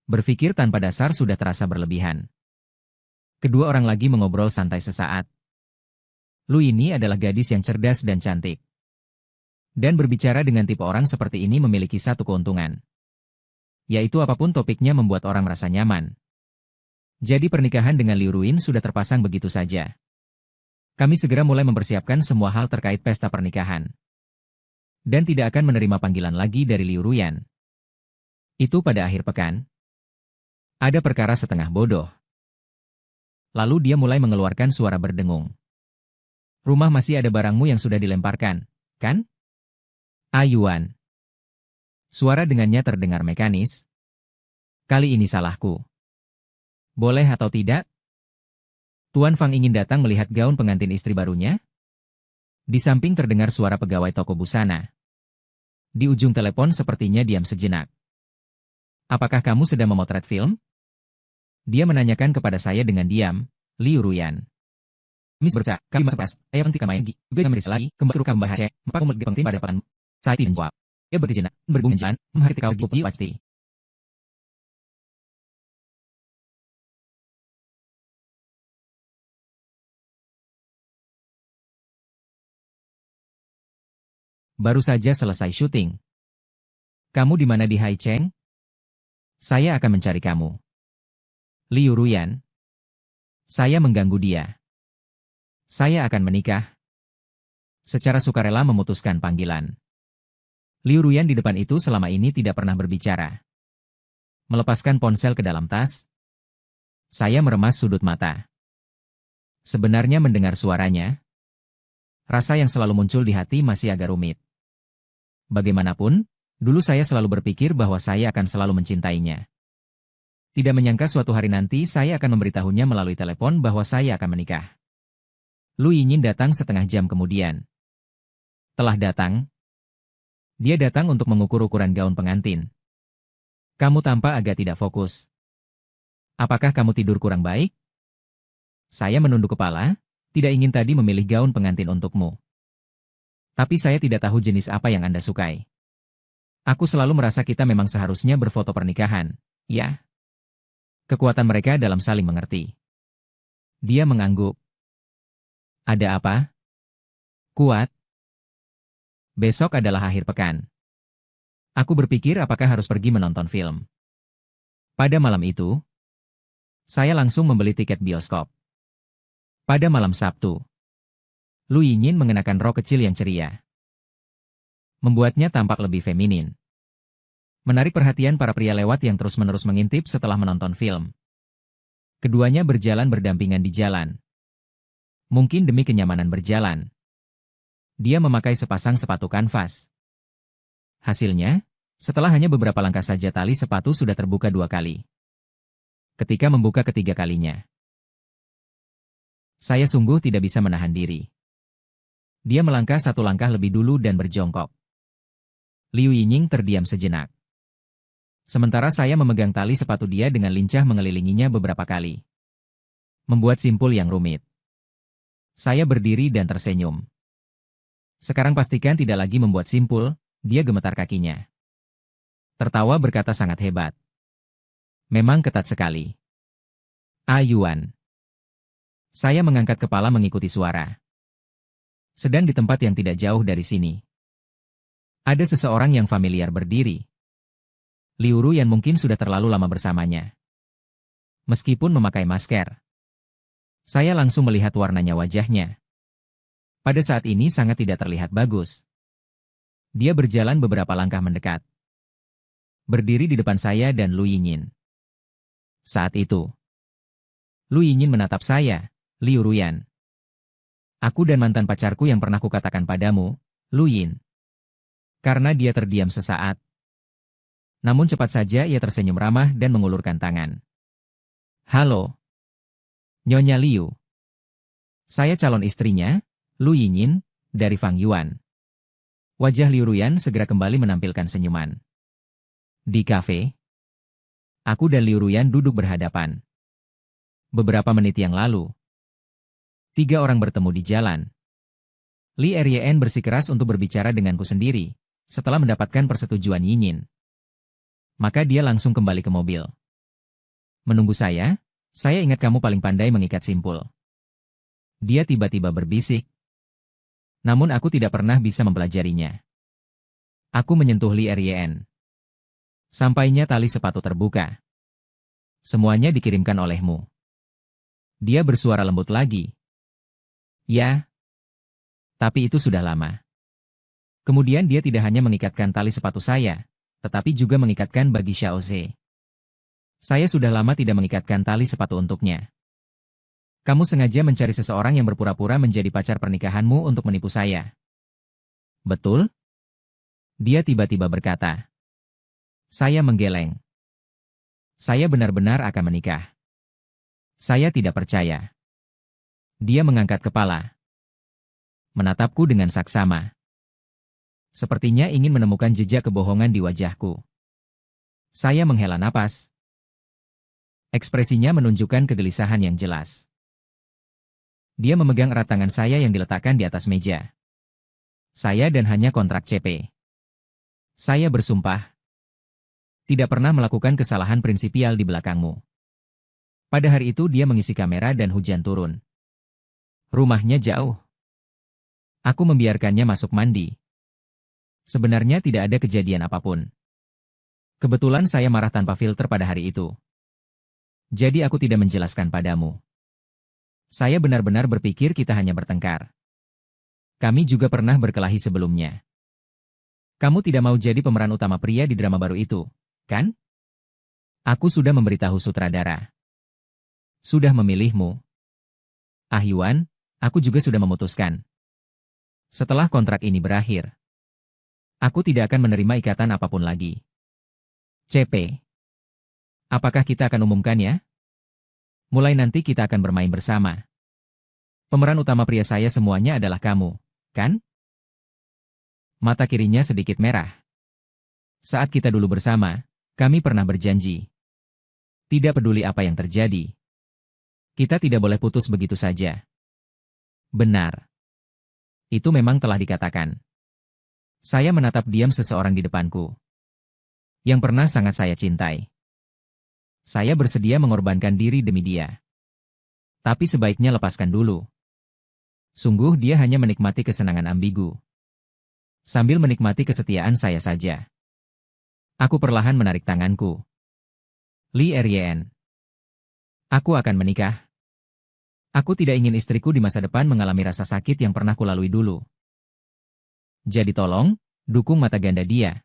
berpikir tanpa dasar sudah terasa berlebihan. Kedua orang lagi mengobrol santai sesaat. Lu ini adalah gadis yang cerdas dan cantik. Dan berbicara dengan tipe orang seperti ini memiliki satu keuntungan. Yaitu apapun topiknya membuat orang merasa nyaman. Jadi pernikahan dengan Liu Ruin sudah terpasang begitu saja. Kami segera mulai mempersiapkan semua hal terkait pesta pernikahan. Dan tidak akan menerima panggilan lagi dari Liu Ruyan. Itu pada akhir pekan. Ada perkara setengah bodoh. Lalu dia mulai mengeluarkan suara berdengung. Rumah masih ada barangmu yang sudah dilemparkan, kan? Ayuan. Suara dengannya terdengar mekanis. Kali ini salahku. Boleh atau tidak? Tuan Fang ingin datang melihat gaun pengantin istri barunya? Di samping terdengar suara pegawai toko busana. Di ujung telepon sepertinya diam sejenak. Apakah kamu sedang memotret film? Dia menanyakan kepada saya dengan diam, Liu Ruyan. Miss Bersa, kami mas ayah penting kamai lagi, juga kami lagi, kembali ke kambah Hace, maka kamu lagi penting pada depan. Saya tidak jawab. Dia berizin, berbunyi jalan, menghati kau gupi pasti. Baru saja selesai syuting. Kamu di mana di Haicheng? Saya akan mencari kamu. Liu Ruyan. Saya mengganggu dia. Saya akan menikah. Secara sukarela memutuskan panggilan. Liu Ruyan di depan itu selama ini tidak pernah berbicara. Melepaskan ponsel ke dalam tas. Saya meremas sudut mata. Sebenarnya mendengar suaranya, rasa yang selalu muncul di hati masih agak rumit. Bagaimanapun, dulu saya selalu berpikir bahwa saya akan selalu mencintainya. Tidak menyangka suatu hari nanti saya akan memberitahunya melalui telepon bahwa saya akan menikah. Lu Yinyin datang setengah jam kemudian. Telah datang. Dia datang untuk mengukur ukuran gaun pengantin. Kamu tampak agak tidak fokus. Apakah kamu tidur kurang baik? Saya menunduk kepala, tidak ingin tadi memilih gaun pengantin untukmu. Tapi saya tidak tahu jenis apa yang Anda sukai. Aku selalu merasa kita memang seharusnya berfoto pernikahan, ya? Kekuatan mereka dalam saling mengerti. Dia mengangguk. Ada apa? Kuat. Besok adalah akhir pekan. Aku berpikir apakah harus pergi menonton film. Pada malam itu, saya langsung membeli tiket bioskop. Pada malam Sabtu, Lu Yinyin mengenakan rok kecil yang ceria. Membuatnya tampak lebih feminin. Menarik perhatian para pria lewat yang terus-menerus mengintip setelah menonton film. Keduanya berjalan berdampingan di jalan. Mungkin demi kenyamanan berjalan. Dia memakai sepasang sepatu kanvas. Hasilnya, setelah hanya beberapa langkah saja tali sepatu sudah terbuka 2 kali. Ketika membuka ketiga kalinya, saya sungguh tidak bisa menahan diri. Dia melangkah 1 langkah lebih dulu dan berjongkok. Liu Yingying terdiam sejenak. Sementara saya memegang tali sepatu dia dengan lincah mengelilinginya beberapa kali. Membuat simpul yang rumit. Saya berdiri dan tersenyum. Sekarang pastikan tidak lagi membuat simpul, dia gemetar kakinya. Tertawa berkata sangat hebat. Memang ketat sekali. Yuan. Saya mengangkat kepala mengikuti suara. Sedang di tempat yang tidak jauh dari sini. Ada seseorang yang familiar berdiri. Liu Ruyan mungkin sudah terlalu lama bersamanya. Meskipun memakai masker. Saya langsung melihat warnanya wajahnya. Pada saat ini sangat tidak terlihat bagus. Dia berjalan beberapa langkah mendekat. Berdiri di depan saya dan Lu Yinyin. Saat itu, Lu Yinyin menatap saya, Liu Ruyan. Aku dan mantan pacarku yang pernah kukatakan padamu, Lu Yin. Karena dia terdiam sesaat. Namun cepat saja ia tersenyum ramah dan mengulurkan tangan. Halo. Nyonya Liu. Saya calon istrinya, Lu Yinyin, dari Fang Yuan. Wajah Liu Ruyan segera kembali menampilkan senyuman. Di kafe, aku dan Liu Ruyan duduk berhadapan. Beberapa menit yang lalu, 3 orang bertemu di jalan. Li Ryan bersikeras untuk berbicara denganku sendiri, setelah mendapatkan persetujuan Yinyin. Maka dia langsung kembali ke mobil. Menunggu saya ingat kamu paling pandai mengikat simpul. Dia tiba-tiba berbisik. Namun aku tidak pernah bisa mempelajarinya. Aku menyentuh Li Ryan. Sampainya tali sepatu terbuka. Semuanya dikirimkan olehmu. Dia bersuara lembut lagi. Ya. Tapi itu sudah lama. Kemudian dia tidak hanya mengikatkan tali sepatu saya, tetapi juga mengikatkan bagi Xiaoze. Saya sudah lama tidak mengikatkan tali sepatu untuknya. Kamu sengaja mencari seseorang yang berpura-pura menjadi pacar pernikahanmu untuk menipu saya. Betul? Dia tiba-tiba berkata. Saya menggeleng. Saya benar-benar akan menikah. Saya tidak percaya. Dia mengangkat kepala. Menatapku dengan saksama. Sepertinya ingin menemukan jejak kebohongan di wajahku. Saya menghela napas. Ekspresinya menunjukkan kegelisahan yang jelas. Dia memegang erat tangan saya yang diletakkan di atas meja. Saya dan hanya kontrak CP. Saya bersumpah. Tidak pernah melakukan kesalahan prinsipial di belakangmu. Pada hari itu dia mengisi kamera dan hujan turun. Rumahnya jauh. Aku membiarkannya masuk mandi. Sebenarnya tidak ada kejadian apapun. Kebetulan saya marah tanpa filter pada hari itu. Jadi aku tidak menjelaskan padamu. Saya benar-benar berpikir kita hanya bertengkar. Kami juga pernah berkelahi sebelumnya. Kamu tidak mau jadi pemeran utama pria di drama baru itu, kan? Aku sudah memberitahu sutradara. Sudah memilihmu. Yuan, aku juga sudah memutuskan. Setelah kontrak ini berakhir, aku tidak akan menerima ikatan apapun lagi. CP. Apakah kita akan umumkannya? Mulai nanti kita akan bermain bersama. Pemeran utama pria saya semuanya adalah kamu, kan? Mata kirinya sedikit merah. Saat kita dulu bersama, kami pernah berjanji. Tidak peduli apa yang terjadi. Kita tidak boleh putus begitu saja. Benar. Itu memang telah dikatakan. Saya menatap diam seseorang di depanku. Yang pernah sangat saya cintai. Saya bersedia mengorbankan diri demi dia. Tapi sebaiknya lepaskan dulu. Sungguh dia hanya menikmati kesenangan ambigu. Sambil menikmati kesetiaan saya saja. Aku perlahan menarik tanganku. Li Ryan. Aku akan menikah. Aku tidak ingin istriku di masa depan mengalami rasa sakit yang pernah kulalui dulu. Jadi tolong, dukung mata ganda dia.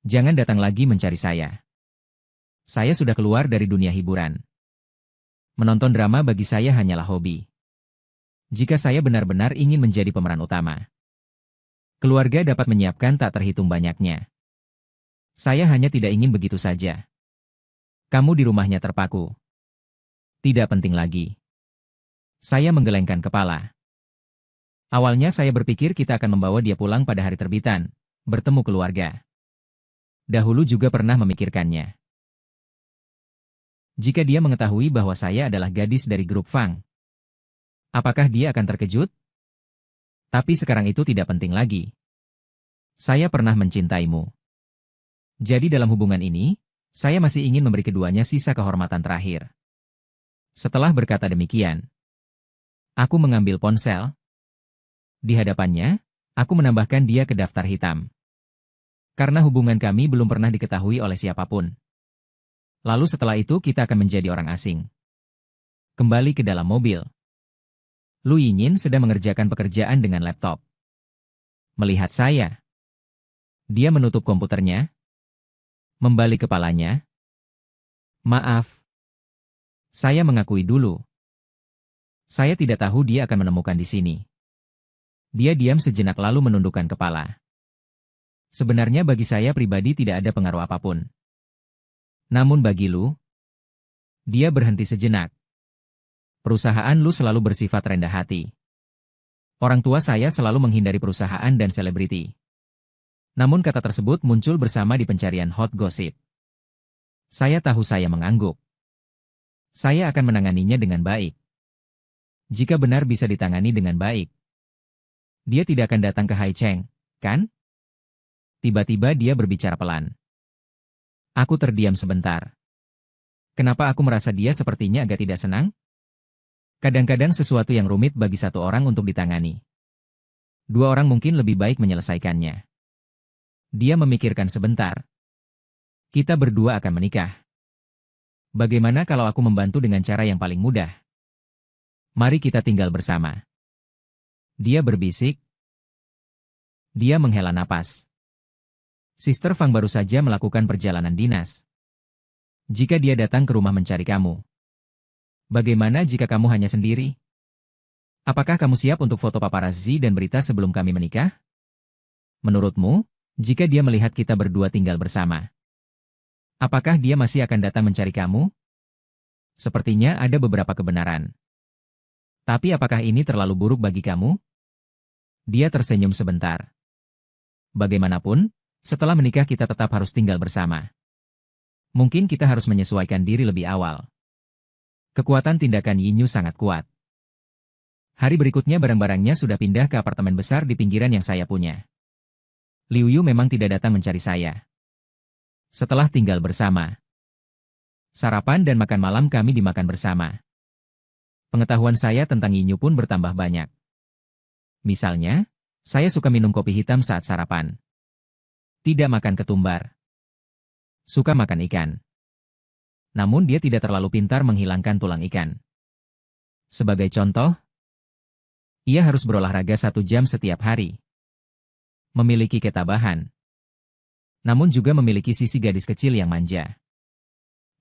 Jangan datang lagi mencari saya. Saya sudah keluar dari dunia hiburan. Menonton drama bagi saya hanyalah hobi. Jika saya benar-benar ingin menjadi pemeran utama, keluarga dapat menyiapkan tak terhitung banyaknya. Saya hanya tidak ingin begitu saja. Kamu di rumahnya terpaku. Tidak penting lagi. Saya menggelengkan kepala. Awalnya saya berpikir kita akan membawa dia pulang pada hari terbitan, bertemu keluarga. Dahulu juga pernah memikirkannya. Jika dia mengetahui bahwa saya adalah gadis dari grup Fang, apakah dia akan terkejut? Tapi sekarang itu tidak penting lagi. Saya pernah mencintaimu. Jadi dalam hubungan ini, saya masih ingin memberi keduanya sisa kehormatan terakhir. Setelah berkata demikian, aku mengambil ponsel. Di hadapannya, aku menambahkan dia ke daftar hitam. Karena hubungan kami belum pernah diketahui oleh siapapun. Lalu setelah itu kita akan menjadi orang asing. Kembali ke dalam mobil. Lu Yinyin sedang mengerjakan pekerjaan dengan laptop. Melihat saya, dia menutup komputernya, membalik kepalanya. Maaf. Saya mengakui dulu. Saya tidak tahu dia akan menemukan di sini. Dia diam sejenak lalu menundukkan kepala. Sebenarnya bagi saya pribadi tidak ada pengaruh apapun. Namun bagi Lu, dia berhenti sejenak. Perusahaan Lu selalu bersifat rendah hati. Orang tua saya selalu menghindari perusahaan dan selebriti. Namun kata tersebut muncul bersama di pencarian hot gossip. Saya tahu saya mengangguk. Saya akan menanganinya dengan baik. Jika benar bisa ditangani dengan baik. Dia tidak akan datang ke Hai Cheng, kan? Tiba-tiba dia berbicara pelan. Aku terdiam sebentar. Kenapa aku merasa dia sepertinya agak tidak senang? Kadang-kadang sesuatu yang rumit bagi satu orang untuk ditangani. Dua orang mungkin lebih baik menyelesaikannya. Dia memikirkan sebentar. Kita berdua akan menikah. Bagaimana kalau aku membantu dengan cara yang paling mudah? Mari kita tinggal bersama. Dia berbisik. Dia menghela napas. Sister Fang baru saja melakukan perjalanan dinas. Jika dia datang ke rumah mencari kamu, bagaimana jika kamu hanya sendiri? Apakah kamu siap untuk foto paparazzi dan berita sebelum kami menikah? Menurutmu, jika dia melihat kita berdua tinggal bersama, apakah dia masih akan datang mencari kamu? Sepertinya ada beberapa kebenaran. Tapi apakah ini terlalu buruk bagi kamu? Dia tersenyum sebentar. Bagaimanapun, setelah menikah kita tetap harus tinggal bersama. Mungkin kita harus menyesuaikan diri lebih awal. Kekuatan tindakan Yinyu sangat kuat. Hari berikutnya barang-barangnya sudah pindah ke apartemen besar di pinggiran yang saya punya. Liu Yu memang tidak datang mencari saya. Setelah tinggal bersama, sarapan dan makan malam kami dimakan bersama. Pengetahuan saya tentang Yinyu pun bertambah banyak. Misalnya, saya suka minum kopi hitam saat sarapan. Tidak makan ketumbar. Suka makan ikan. Namun dia tidak terlalu pintar menghilangkan tulang ikan. Sebagai contoh, ia harus berolahraga 1 jam setiap hari. Memiliki ketabahan. Namun juga memiliki sisi gadis kecil yang manja.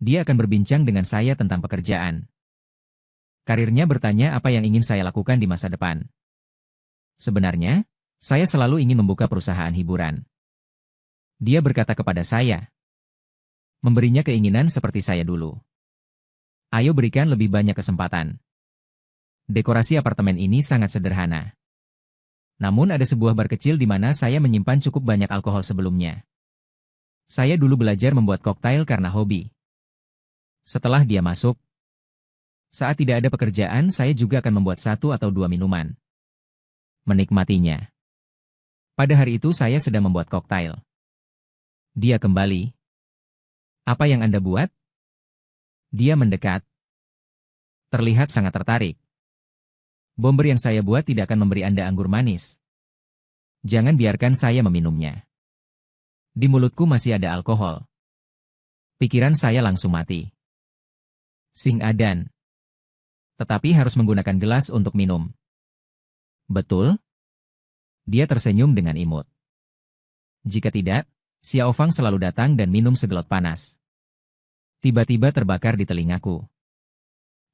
Dia akan berbincang dengan saya tentang pekerjaan. Karirnya bertanya apa yang ingin saya lakukan di masa depan. Sebenarnya, saya selalu ingin membuka perusahaan hiburan. Dia berkata kepada saya, memberinya keinginan seperti saya dulu. Ayo berikan lebih banyak kesempatan. Dekorasi apartemen ini sangat sederhana. Namun ada sebuah bar kecil di mana saya menyimpan cukup banyak alkohol sebelumnya. Saya dulu belajar membuat koktail karena hobi. Setelah dia masuk, saat tidak ada pekerjaan saya juga akan membuat 1 atau 2 minuman. Menikmatinya. Pada hari itu saya sedang membuat koktail. Dia kembali. Apa yang Anda buat? Dia mendekat. Terlihat sangat tertarik. Bomber yang saya buat tidak akan memberi Anda anggur manis. Jangan biarkan saya meminumnya. Di mulutku masih ada alkohol. Pikiran saya langsung mati. Sing Adan. Tetapi harus menggunakan gelas untuk minum. Betul? Dia tersenyum dengan imut. Jika tidak, Xiao Fang selalu datang dan minum segelot panas. Tiba-tiba terbakar di telingaku.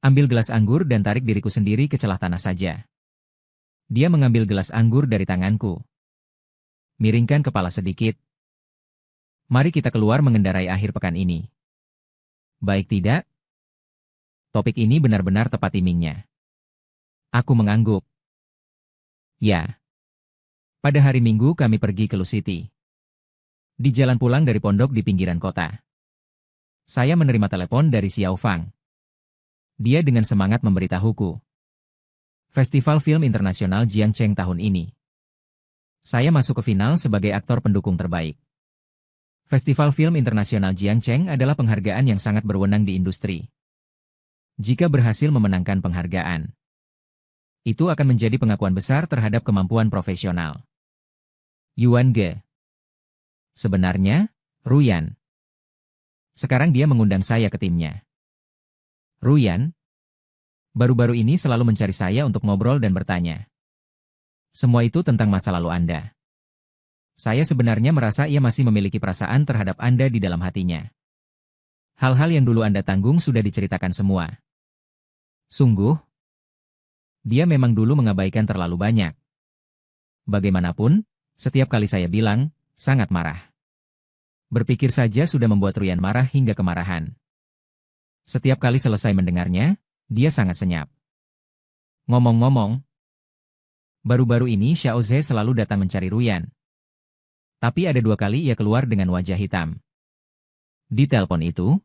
Ambil gelas anggur dan tarik diriku sendiri ke celah tanah saja. Dia mengambil gelas anggur dari tanganku. Miringkan kepala sedikit. Mari kita keluar mengendarai akhir pekan ini. Baik tidak? Topik ini benar-benar tepat timingnya. Aku mengangguk. Ya. Pada hari Minggu kami pergi ke Lu City. Di jalan pulang dari pondok di pinggiran kota, saya menerima telepon dari Xiao Fang. Dia dengan semangat memberitahuku. Festival Film Internasional Jiangcheng tahun ini. Saya masuk ke final sebagai aktor pendukung terbaik. Festival Film Internasional Jiangcheng adalah penghargaan yang sangat berwenang di industri. Jika berhasil memenangkan penghargaan, itu akan menjadi pengakuan besar terhadap kemampuan profesional. Yuan Ge. Sebenarnya, Ruyan. Sekarang dia mengundang saya ke timnya. Ruyan, baru-baru ini selalu mencari saya untuk ngobrol dan bertanya. Semua itu tentang masa lalu Anda. Saya sebenarnya merasa ia masih memiliki perasaan terhadap Anda di dalam hatinya. Hal-hal yang dulu Anda tanggung sudah diceritakan semua. Sungguh, dia memang dulu mengabaikan terlalu banyak. Bagaimanapun, setiap kali saya bilang, sangat marah. Berpikir saja sudah membuat Ruyan marah hingga kemarahan. Setiap kali selesai mendengarnya, dia sangat senyap. Ngomong-ngomong, baru-baru ini Xiao Ze selalu datang mencari Ruyan. Tapi ada 2 kali ia keluar dengan wajah hitam. Di telepon itu,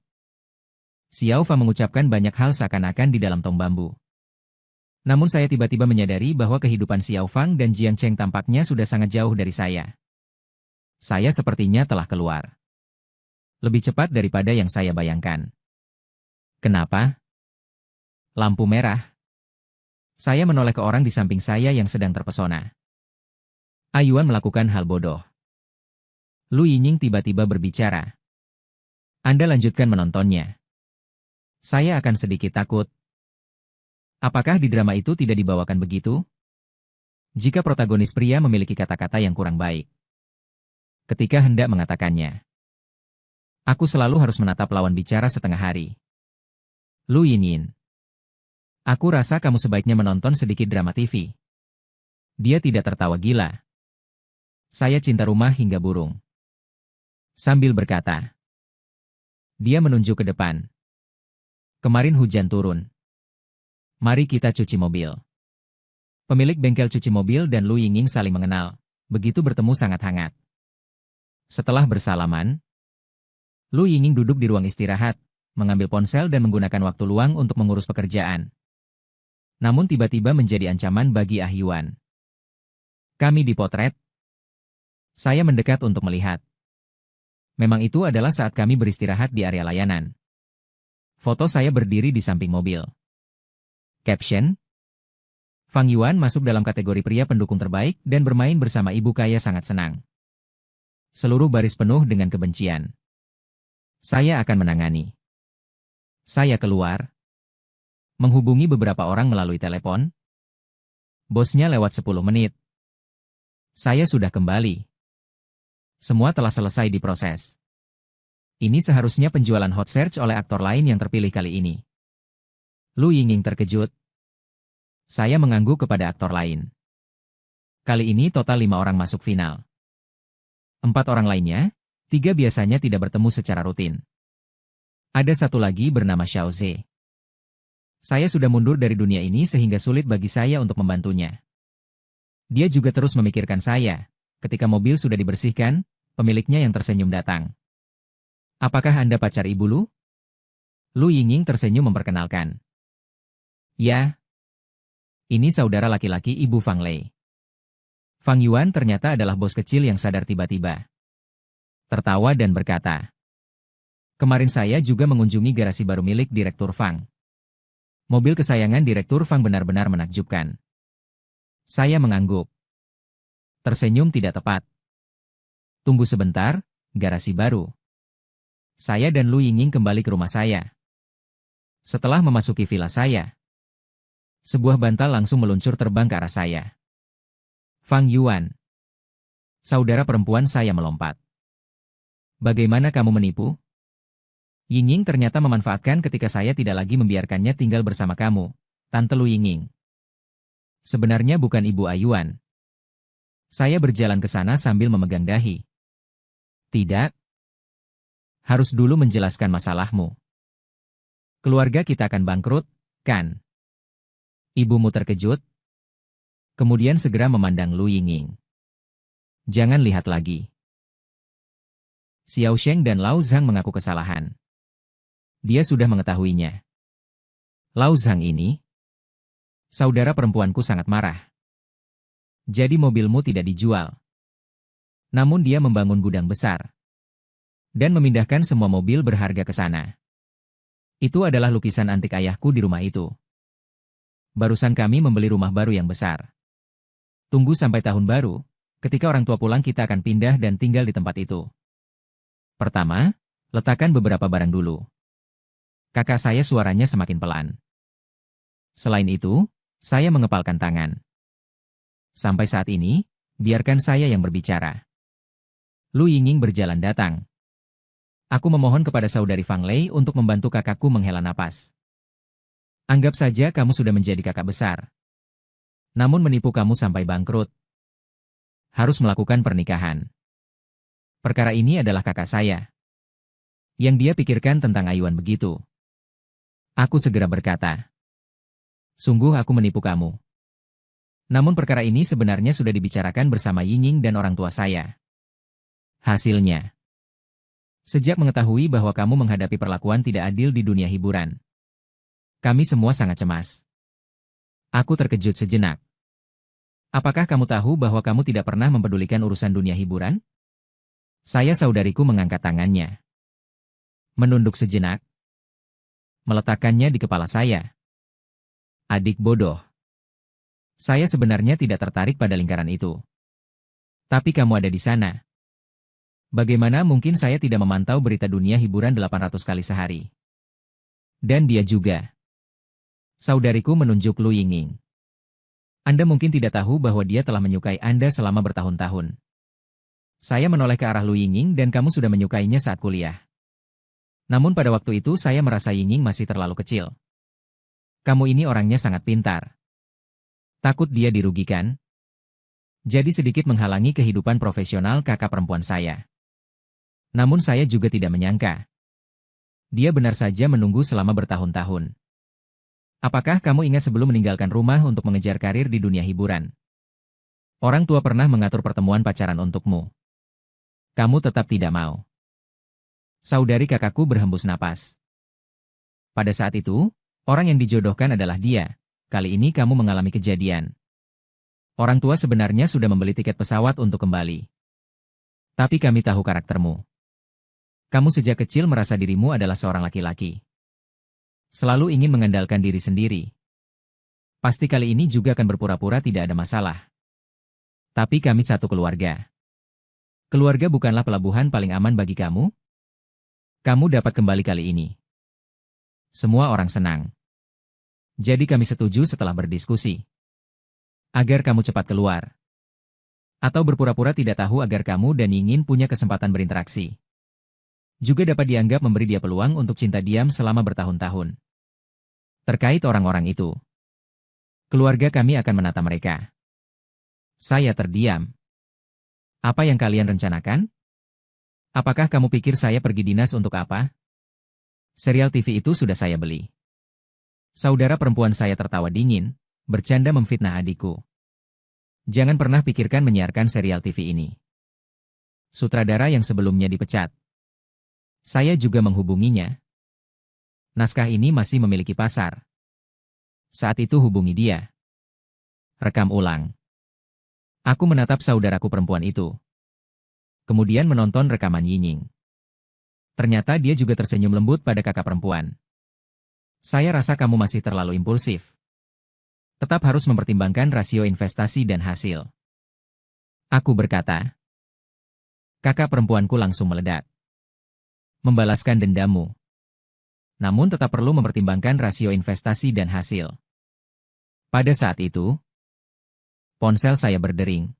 Xiao Fa mengucapkan banyak hal seakan-akan di dalam tong bambu. Namun saya tiba-tiba menyadari bahwa kehidupan Xiao Fang dan Jiangcheng tampaknya sudah sangat jauh dari saya. Saya sepertinya telah keluar. Lebih cepat daripada yang saya bayangkan. Kenapa? Lampu merah. Saya menoleh ke orang di samping saya yang sedang terpesona. Ayuan melakukan hal bodoh. Lu Yinying tiba-tiba berbicara. Anda lanjutkan menontonnya. Saya akan sedikit takut. Apakah di drama itu tidak dibawakan begitu? Jika protagonis pria memiliki kata-kata yang kurang baik. Ketika hendak mengatakannya. Aku selalu harus menatap lawan bicara setengah hari. Lu Yinyin. Aku rasa kamu sebaiknya menonton sedikit drama TV. Dia tidak tertawa gila. Saya cinta rumah hingga burung. Sambil berkata. Dia menunjuk ke depan. Kemarin hujan turun. Mari kita cuci mobil. Pemilik bengkel cuci mobil dan Lu Yingying saling mengenal. Begitu bertemu sangat hangat. Setelah bersalaman, Lu Yingying duduk di ruang istirahat, mengambil ponsel dan menggunakan waktu luang untuk mengurus pekerjaan. Namun tiba-tiba menjadi ancaman bagi Ah Yuan. Kami dipotret. Saya mendekat untuk melihat. Memang itu adalah saat kami beristirahat di area layanan. Foto saya berdiri di samping mobil. Caption: Fang Yuan masuk dalam kategori pria pendukung terbaik dan bermain bersama ibu kaya sangat senang. Seluruh baris penuh dengan kebencian. Saya akan menangani. Saya keluar. Menghubungi beberapa orang melalui telepon. Bosnya lewat 10 menit. Saya sudah kembali. Semua telah selesai diproses. Ini seharusnya penjualan hot search oleh aktor lain yang terpilih kali ini. Lu Yingying terkejut. Saya mengangguk kepada aktor lain. Kali ini total 5 orang masuk final. 4 orang lainnya, 3 biasanya tidak bertemu secara rutin. Ada satu lagi bernama Xiao Ze. Saya sudah mundur dari dunia ini sehingga sulit bagi saya untuk membantunya. Dia juga terus memikirkan saya. Ketika mobil sudah dibersihkan, pemiliknya yang tersenyum datang. Apakah Anda pacar Ibu Lu? Lu Yingying tersenyum memperkenalkan. Ya. Ini saudara laki-laki Ibu Fang Lei. Fang Yuan ternyata adalah bos kecil yang sadar tiba-tiba. Tertawa dan berkata. Kemarin saya juga mengunjungi garasi baru milik Direktur Fang. Mobil kesayangan Direktur Fang benar-benar menakjubkan. Saya mengangguk. Tersenyum tidak tepat. Tunggu sebentar, garasi baru. Saya dan Lu Yingying kembali ke rumah saya. Setelah memasuki villa saya, sebuah bantal langsung meluncur terbang ke arah saya. Fang Yuan. Saudara perempuan saya melompat. Bagaimana kamu menipu? Yingying ternyata memanfaatkan ketika saya tidak lagi membiarkannya tinggal bersama kamu, Tante Lu Yingying. Sebenarnya bukan Ibu Ayuan. Saya berjalan ke sana sambil memegang dahi. Tidak. Harus dulu menjelaskan masalahmu. Keluarga kita akan bangkrut, kan? Ibumu terkejut. Kemudian segera memandang Lu Yingying. Jangan lihat lagi. Xiao Sheng dan Lao Zhang mengaku kesalahan. Dia sudah mengetahuinya. Lao Zhang ini, saudara perempuanku sangat marah. Jadi mobilmu tidak dijual. Namun dia membangun gudang besar. Dan memindahkan semua mobil berharga ke sana. Itu adalah lukisan antik ayahku di rumah itu. Barusan kami membeli rumah baru yang besar. Tunggu sampai tahun baru, ketika orang tua pulang kita akan pindah dan tinggal di tempat itu. Pertama, letakkan beberapa barang dulu. Kakak saya suaranya semakin pelan. Selain itu, saya mengepalkan tangan. Sampai saat ini, biarkan saya yang berbicara. Lu Yingning berjalan datang. Aku memohon kepada saudari Fang Lei untuk membantu kakakku menghela napas. Anggap saja kamu sudah menjadi kakak besar. Namun menipu kamu sampai bangkrut. Harus melakukan pernikahan. Perkara ini adalah kakak saya. Yang dia pikirkan tentang Ayuan begitu. Aku segera berkata. Sungguh aku menipu kamu. Namun perkara ini sebenarnya sudah dibicarakan bersama Yingning dan orang tua saya. Hasilnya. Sejak mengetahui bahwa kamu menghadapi perlakuan tidak adil di dunia hiburan. Kami semua sangat cemas. Aku terkejut sejenak. Apakah kamu tahu bahwa kamu tidak pernah mempedulikan urusan dunia hiburan? Saudariku mengangkat tangannya. Menunduk sejenak. Meletakkannya di kepala saya. Adik bodoh. Saya sebenarnya tidak tertarik pada lingkaran itu. Tapi kamu ada di sana. Bagaimana mungkin saya tidak memantau berita dunia hiburan 800 kali sehari? Dan dia juga. Saudariku menunjuk Lu Yingning. Anda mungkin tidak tahu bahwa dia telah menyukai Anda selama bertahun-tahun. Saya menoleh ke arah Lu Yingning dan kamu sudah menyukainya saat kuliah. Namun pada waktu itu saya merasa Yingning masih terlalu kecil. Kamu ini orangnya sangat pintar. Takut dia dirugikan. Jadi sedikit menghalangi kehidupan profesional kakak perempuan saya. Namun saya juga tidak menyangka. Dia benar saja menunggu selama bertahun-tahun. Apakah kamu ingat sebelum meninggalkan rumah untuk mengejar karir di dunia hiburan? Orang tua pernah mengatur pertemuan pacaran untukmu. Kamu tetap tidak mau. Saudari kakakku berhembus napas. Pada saat itu, orang yang dijodohkan adalah dia. Kali ini kamu mengalami kejadian. Orang tua sebenarnya sudah membeli tiket pesawat untuk kembali. Tapi kami tahu karaktermu. Kamu sejak kecil merasa dirimu adalah seorang laki-laki. Selalu ingin mengandalkan diri sendiri. Pasti kali ini juga akan berpura-pura tidak ada masalah. Tapi kami satu keluarga. Keluarga bukanlah pelabuhan paling aman bagi kamu? Kamu dapat kembali kali ini. Semua orang senang. Jadi kami setuju setelah berdiskusi. Agar kamu cepat keluar. Atau berpura-pura tidak tahu agar kamu dan Yingin punya kesempatan berinteraksi. Juga dapat dianggap memberi dia peluang untuk cinta diam selama bertahun-tahun. Terkait orang-orang itu. Keluarga kami akan menata mereka. Saya terdiam. Apa yang kalian rencanakan? Apakah kamu pikir saya pergi dinas untuk apa? Serial TV itu sudah saya beli. Saudara perempuan saya tertawa dingin, bercanda memfitnah adikku. Jangan pernah pikirkan menyiarkan serial TV ini. Sutradara yang sebelumnya dipecat. Saya juga menghubunginya. Naskah ini masih memiliki pasar. Saat itu hubungi dia. Rekam ulang. Aku menatap saudaraku perempuan itu. Kemudian menonton rekaman Yingning. Ternyata dia juga tersenyum lembut pada kakak perempuan. Saya rasa kamu masih terlalu impulsif. Tetap harus mempertimbangkan rasio investasi dan hasil. Aku berkata. Kakak perempuanku langsung meledak. Membalaskan dendammu. Namun tetap perlu mempertimbangkan rasio investasi dan hasil. Pada saat itu, ponsel saya berdering.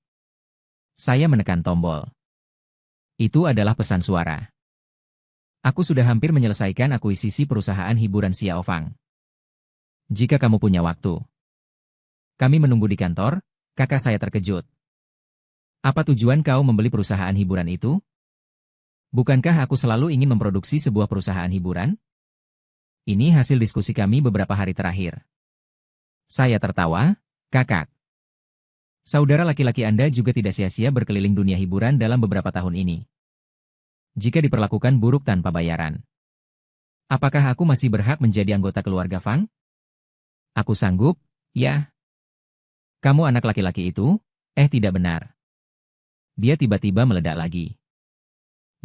Saya menekan tombol. Itu adalah pesan suara. Aku sudah hampir menyelesaikan akuisisi perusahaan hiburan Xiaofang. Jika kamu punya waktu. Kami menunggu di kantor, kakak saya terkejut. Apa tujuan kau membeli perusahaan hiburan itu? Bukankah aku selalu ingin memproduksi sebuah perusahaan hiburan? Ini hasil diskusi kami beberapa hari terakhir. Saya tertawa, kakak. Saudara laki-laki Anda juga tidak sia-sia berkeliling dunia hiburan dalam beberapa tahun ini. jika diperlakukan buruk tanpa bayaran. Apakah aku masih berhak menjadi anggota keluarga Fang? Aku sanggup, ya. Kamu anak laki-laki itu? Tidak benar. Dia tiba-tiba meledak lagi.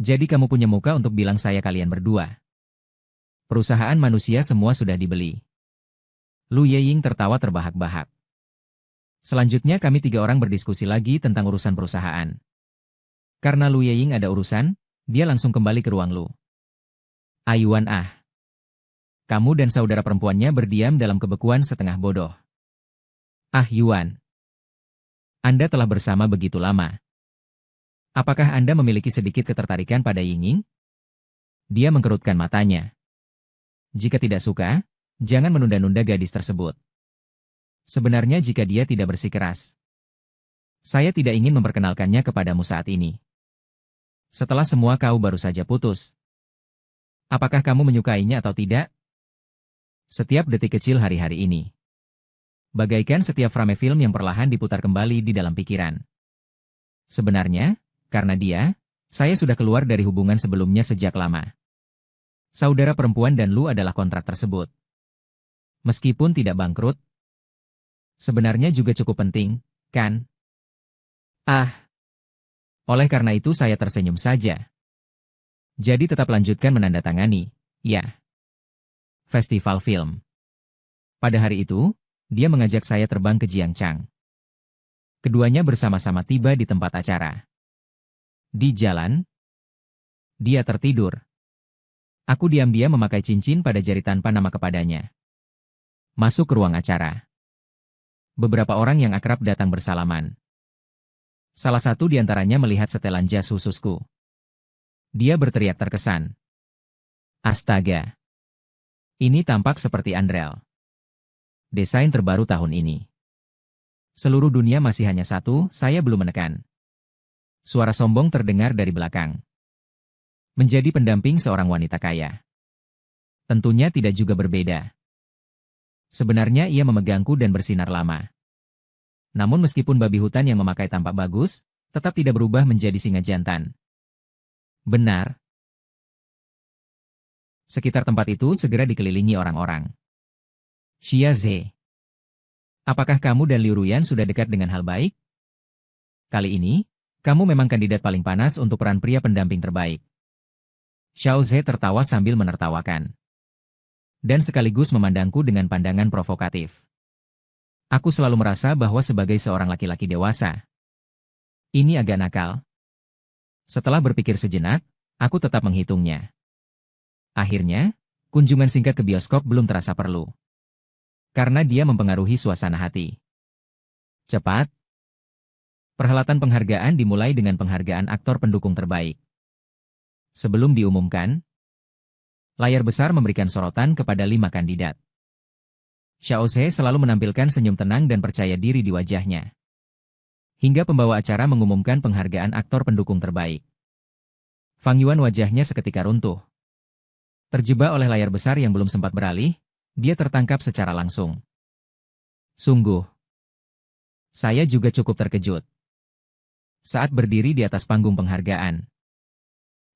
Jadi kamu punya muka untuk bilang saya kalian berdua. Perusahaan manusia semua sudah dibeli. Lu Yeying tertawa terbahak-bahak. Selanjutnya kami 3 orang berdiskusi lagi tentang urusan perusahaan. Karena Lu Yeying ada urusan, dia langsung kembali ke ruang Lu. Ayuan ah. Kamu dan saudara perempuannya berdiam dalam kebekuan setengah bodoh. Ah Yuan. Anda telah bersama begitu lama. Apakah Anda memiliki sedikit ketertarikan pada Ying? Dia mengkerutkan matanya. Jika tidak suka, jangan menunda-nunda gadis tersebut. Sebenarnya jika dia tidak bersikeras. Saya tidak ingin memperkenalkannya kepadamu saat ini. Setelah semua kau baru saja putus. Apakah kamu menyukainya atau tidak? Setiap detik kecil hari-hari ini. Bagaikan setiap frame film yang perlahan diputar kembali di dalam pikiran. Sebenarnya, karena dia, saya sudah keluar dari hubungan sebelumnya sejak lama. Saudara perempuan dan Lu adalah kontrak tersebut. Meskipun tidak bangkrut, sebenarnya juga cukup penting, kan? Ah. Oleh karena itu saya tersenyum saja. Jadi tetap lanjutkan menandatangani, ya. Festival film. Pada hari itu, dia mengajak saya terbang ke Jiangchang. Keduanya bersama-sama tiba di tempat acara. Di jalan, dia tertidur. Aku diam-diam memakai cincin pada jari tanpa nama kepadanya. Masuk ke ruang acara. Beberapa orang yang akrab datang bersalaman. Salah satu di antaranya melihat setelan jas khususku. Dia berteriak terkesan. Astaga. Ini tampak seperti Andrel. Desain terbaru tahun ini. Seluruh dunia masih hanya satu, saya belum menekan. Suara sombong terdengar dari belakang. Menjadi pendamping seorang wanita kaya. Tentunya tidak juga berbeda. Sebenarnya ia memegangku dan bersinar lama. Namun meskipun babi hutan yang memakai tampak bagus, tetap tidak berubah menjadi singa jantan. Benar. Sekitar tempat itu segera dikelilingi orang-orang. Xia Ze. Apakah kamu dan Liu Ruyan sudah dekat dengan hal baik? Kali ini, kamu memang kandidat paling panas untuk peran pria pendamping terbaik. Xiao Ze tertawa sambil menertawakan. Dan sekaligus memandangku dengan pandangan provokatif. Aku selalu merasa bahwa sebagai seorang laki-laki dewasa, ini agak nakal. Setelah berpikir sejenak, aku tetap menghitungnya. Akhirnya, kunjungan singkat ke bioskop belum terasa perlu. Karena dia mempengaruhi suasana hati. Cepat. Perhelatan penghargaan dimulai dengan penghargaan aktor pendukung terbaik. Sebelum diumumkan, layar besar memberikan sorotan kepada 5 kandidat. Xiao Ze selalu menampilkan senyum tenang dan percaya diri di wajahnya. Hingga pembawa acara mengumumkan penghargaan aktor pendukung terbaik. Fang Yuan wajahnya seketika runtuh. Terjebak oleh layar besar yang belum sempat beralih, dia tertangkap secara langsung. Sungguh. Saya juga cukup terkejut. Saat berdiri di atas panggung penghargaan.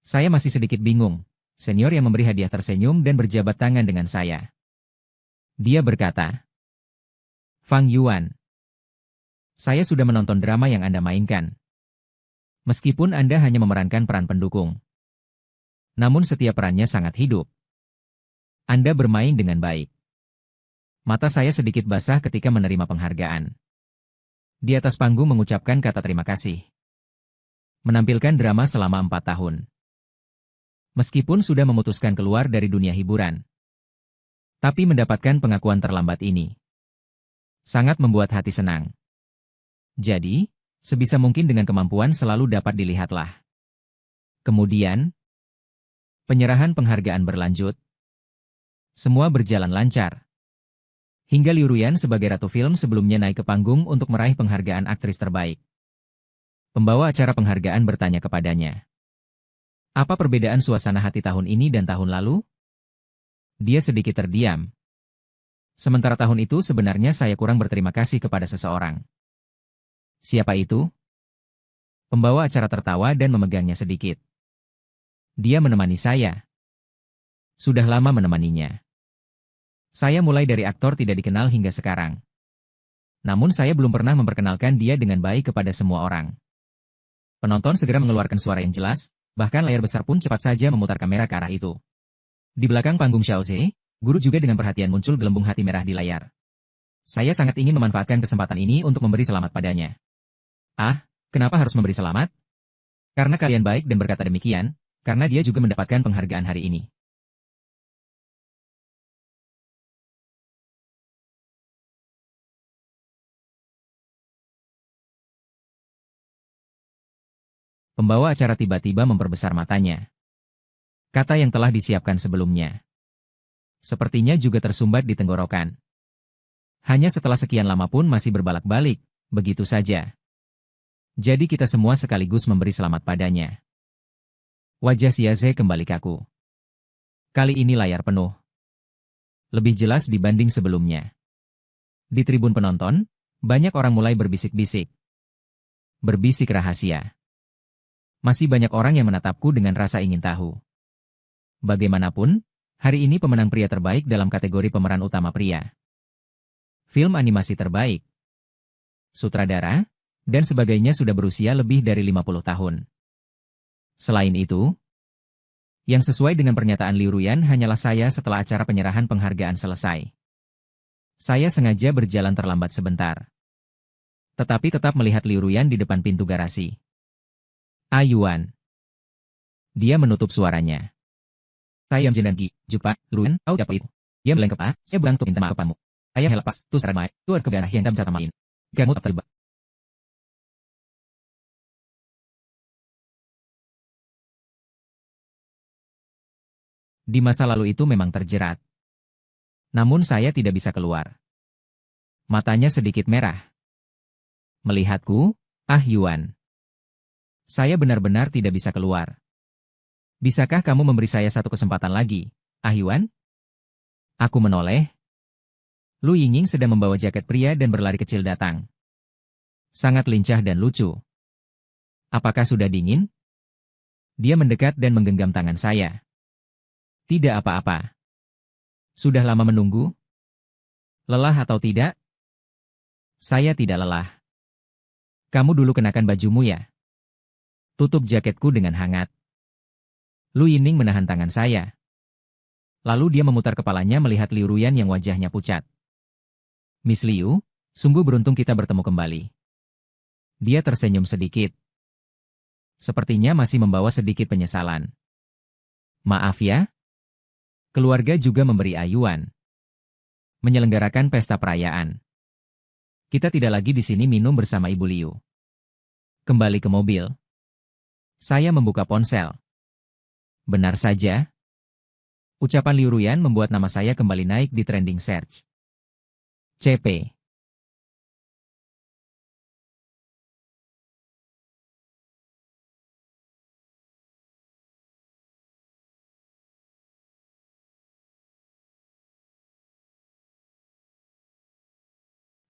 Saya masih sedikit bingung. Senior yang memberi hadiah tersenyum dan berjabat tangan dengan saya. Dia berkata, Fang Yuan. Saya sudah menonton drama yang Anda mainkan. Meskipun Anda hanya memerankan peran pendukung. Namun setiap perannya sangat hidup. Anda bermain dengan baik. Mata saya sedikit basah ketika menerima penghargaan. Di atas panggung mengucapkan kata terima kasih. Menampilkan drama selama 4 tahun. Meskipun sudah memutuskan keluar dari dunia hiburan. Tapi mendapatkan pengakuan terlambat ini. Sangat membuat hati senang. Jadi, sebisa mungkin dengan kemampuan selalu dapat dilihatlah. Kemudian, penyerahan penghargaan berlanjut. Semua berjalan lancar. Hingga Liu Ruyan sebagai ratu film sebelumnya naik ke panggung untuk meraih penghargaan aktris terbaik. Pembawa acara penghargaan bertanya kepadanya. Apa perbedaan suasana hati tahun ini dan tahun lalu? Dia sedikit terdiam. Sementara tahun itu sebenarnya saya kurang berterima kasih kepada seseorang. Siapa itu? Pembawa acara tertawa dan memegangnya sedikit. Dia menemani saya. Sudah lama menemaninya. Saya mulai dari aktor tidak dikenal hingga sekarang. Namun saya belum pernah memperkenalkan dia dengan baik kepada semua orang. Penonton segera mengeluarkan suara yang jelas, bahkan layar besar pun cepat saja memutar kamera ke arah itu. Di belakang panggung Xiaoze, guru juga dengan perhatian muncul gelembung hati merah di layar. Saya sangat ingin memanfaatkan kesempatan ini untuk memberi selamat padanya. Ah, kenapa harus memberi selamat? Karena kalian baik dan berkata demikian, karena dia juga mendapatkan penghargaan hari ini. Pembawa acara tiba-tiba memperbesar matanya. Kata yang telah disiapkan sebelumnya. Sepertinya juga tersumbat di tenggorokan. Hanya setelah sekian lama pun masih berbalak-balik, begitu saja. Jadi kita semua sekaligus memberi selamat padanya. Wajah Xiaoze kembali kaku. Kali ini layar penuh. Lebih jelas dibanding sebelumnya. Di tribun penonton, banyak orang mulai berbisik-bisik. Berbisik rahasia. Masih banyak orang yang menatapku dengan rasa ingin tahu. Bagaimanapun, hari ini pemenang pria terbaik dalam kategori pemeran utama pria. Film animasi terbaik, sutradara, dan sebagainya sudah berusia lebih dari 50 tahun. Selain itu, yang sesuai dengan pernyataan Liu Ruyan hanyalah saya setelah acara penyerahan penghargaan selesai. Saya sengaja berjalan terlambat sebentar. Tetapi tetap melihat Liu Ruyan di depan pintu garasi. Yuan. Dia menutup suaranya. Saya Jenanki, Jupa, Ruyan, tahu siapa itu? Dia melengkap, saya bilang untuk minta maaf kamu. Saya helapas, tu saran tu ada kebenaran yang tak bisa tamain. Kamu tak terlibat. Di masa lalu itu memang terjerat. Namun saya tidak bisa keluar. Matanya sedikit merah. Melihatku, Yuan. Saya benar-benar tidak bisa keluar. Bisakah kamu memberi saya satu kesempatan lagi, Yuan? Aku menoleh. Lu Yingying sedang membawa jaket pria dan berlari kecil datang. Sangat lincah dan lucu. Apakah sudah dingin? Dia mendekat dan menggenggam tangan saya. Tidak apa-apa. Sudah lama menunggu? Lelah atau tidak? Saya tidak lelah. Kamu dulu kenakan bajumu ya? Tutup jaketku dengan hangat. Lu Yingying menahan tangan saya. Lalu dia memutar kepalanya melihat Liu Ruyan yang wajahnya pucat. Miss Liu, sungguh beruntung kita bertemu kembali. Dia tersenyum sedikit. Sepertinya masih membawa sedikit penyesalan. Maaf ya. Keluarga juga memberi ayuan. Menyelenggarakan pesta perayaan. Kita tidak lagi di sini minum bersama Ibu Liu. Kembali ke mobil. Saya membuka ponsel. Benar saja. Ucapan Liu Ruyan membuat nama saya kembali naik di trending search. CP.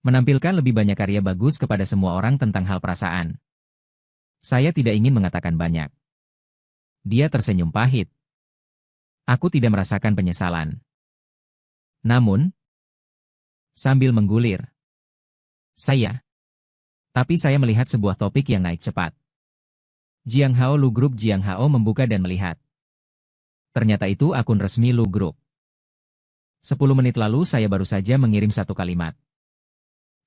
Menampilkan lebih banyak karya bagus kepada semua orang tentang hal perasaan. Saya tidak ingin mengatakan banyak. Dia tersenyum pahit. Aku tidak merasakan penyesalan. Namun, sambil menggulir. Tapi saya melihat sebuah topik yang naik cepat. Jiang Hao Lu Group. Jiang Hao membuka dan melihat. Ternyata itu akun resmi Lu Group. 10 menit lalu saya baru saja mengirim satu kalimat.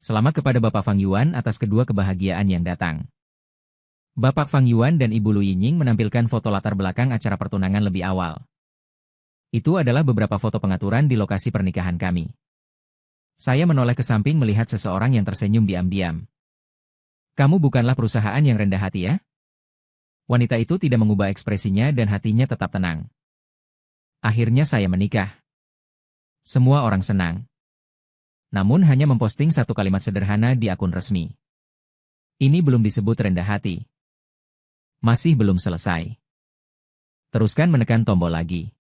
Selamat kepada Bapak Fang Yuan atas kedua kebahagiaan yang datang. Bapak Fang Yuan dan Ibu Lu Yingying menampilkan foto latar belakang acara pertunangan lebih awal. Itu adalah beberapa foto pengaturan di lokasi pernikahan kami. Saya menoleh ke samping melihat seseorang yang tersenyum diam-diam. Kamu bukanlah perusahaan yang rendah hati ya? Wanita itu tidak mengubah ekspresinya dan hatinya tetap tenang. Akhirnya saya menikah. Semua orang senang. Namun hanya memposting satu kalimat sederhana di akun resmi. Ini belum disebut rendah hati. Masih belum selesai. Teruskan menekan tombol lagi.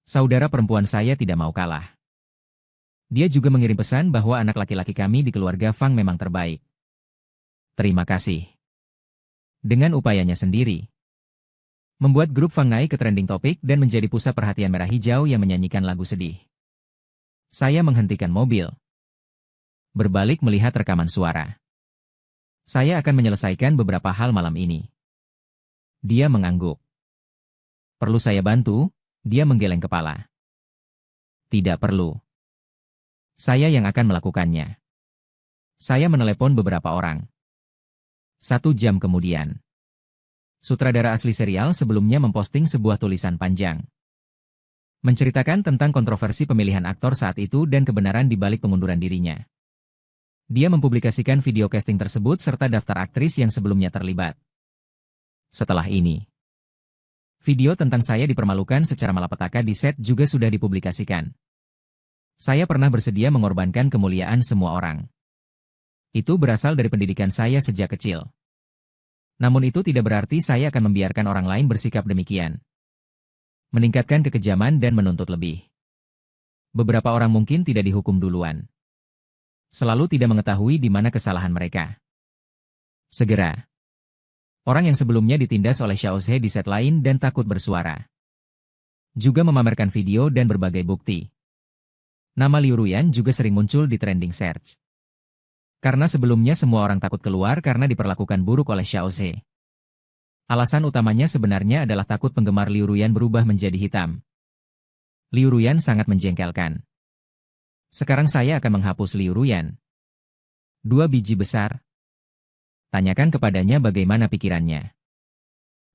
Saudara perempuan saya tidak mau kalah. Dia juga mengirim pesan bahwa anak laki-laki kami di keluarga Fang memang terbaik. Terima kasih. Dengan upayanya sendiri. Membuat grup Fangai ke trending topik dan menjadi pusat perhatian merah hijau yang menyanyikan lagu sedih. Saya menghentikan mobil. Berbalik melihat rekaman suara. Saya akan menyelesaikan beberapa hal malam ini. Dia mengangguk. Perlu saya bantu? Dia menggeleng kepala. Tidak perlu. Saya yang akan melakukannya. Saya menelepon beberapa orang. 1 jam kemudian. Sutradara asli serial sebelumnya memposting sebuah tulisan panjang. Menceritakan tentang kontroversi pemilihan aktor saat itu dan kebenaran di balik pengunduran dirinya. Dia mempublikasikan video casting tersebut serta daftar aktris yang sebelumnya terlibat. Setelah ini, video tentang saya dipermalukan secara malapetaka di set juga sudah dipublikasikan. Saya pernah bersedia mengorbankan kemuliaan semua orang. Itu berasal dari pendidikan saya sejak kecil. Namun itu tidak berarti saya akan membiarkan orang lain bersikap demikian. Meningkatkan kekejaman dan menuntut lebih. Beberapa orang mungkin tidak dihukum duluan. Selalu tidak mengetahui di mana kesalahan mereka. Segera. Orang yang sebelumnya ditindas oleh Xiaoze di set lain dan takut bersuara. Juga memamerkan video dan berbagai bukti. Nama Liu Ruyan juga sering muncul di trending search. Karena sebelumnya semua orang takut keluar karena diperlakukan buruk oleh Xiaoze. Alasan utamanya sebenarnya adalah takut penggemar Liu Ruyan berubah menjadi hitam. Liu Ruyan sangat menjengkelkan. Sekarang saya akan menghapus Liu Ruyan. 2 biji besar. Tanyakan kepadanya bagaimana pikirannya.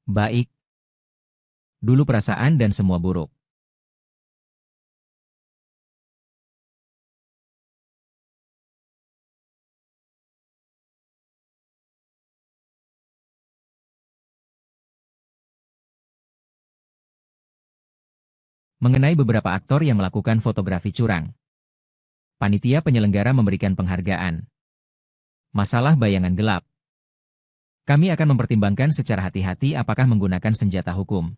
Baik. Dulu perasaan dan semua buruk. Mengenai beberapa aktor yang melakukan fotografi curang. Panitia penyelenggara memberikan penghargaan. Masalah bayangan gelap. Kami akan mempertimbangkan secara hati-hati apakah menggunakan senjata hukum.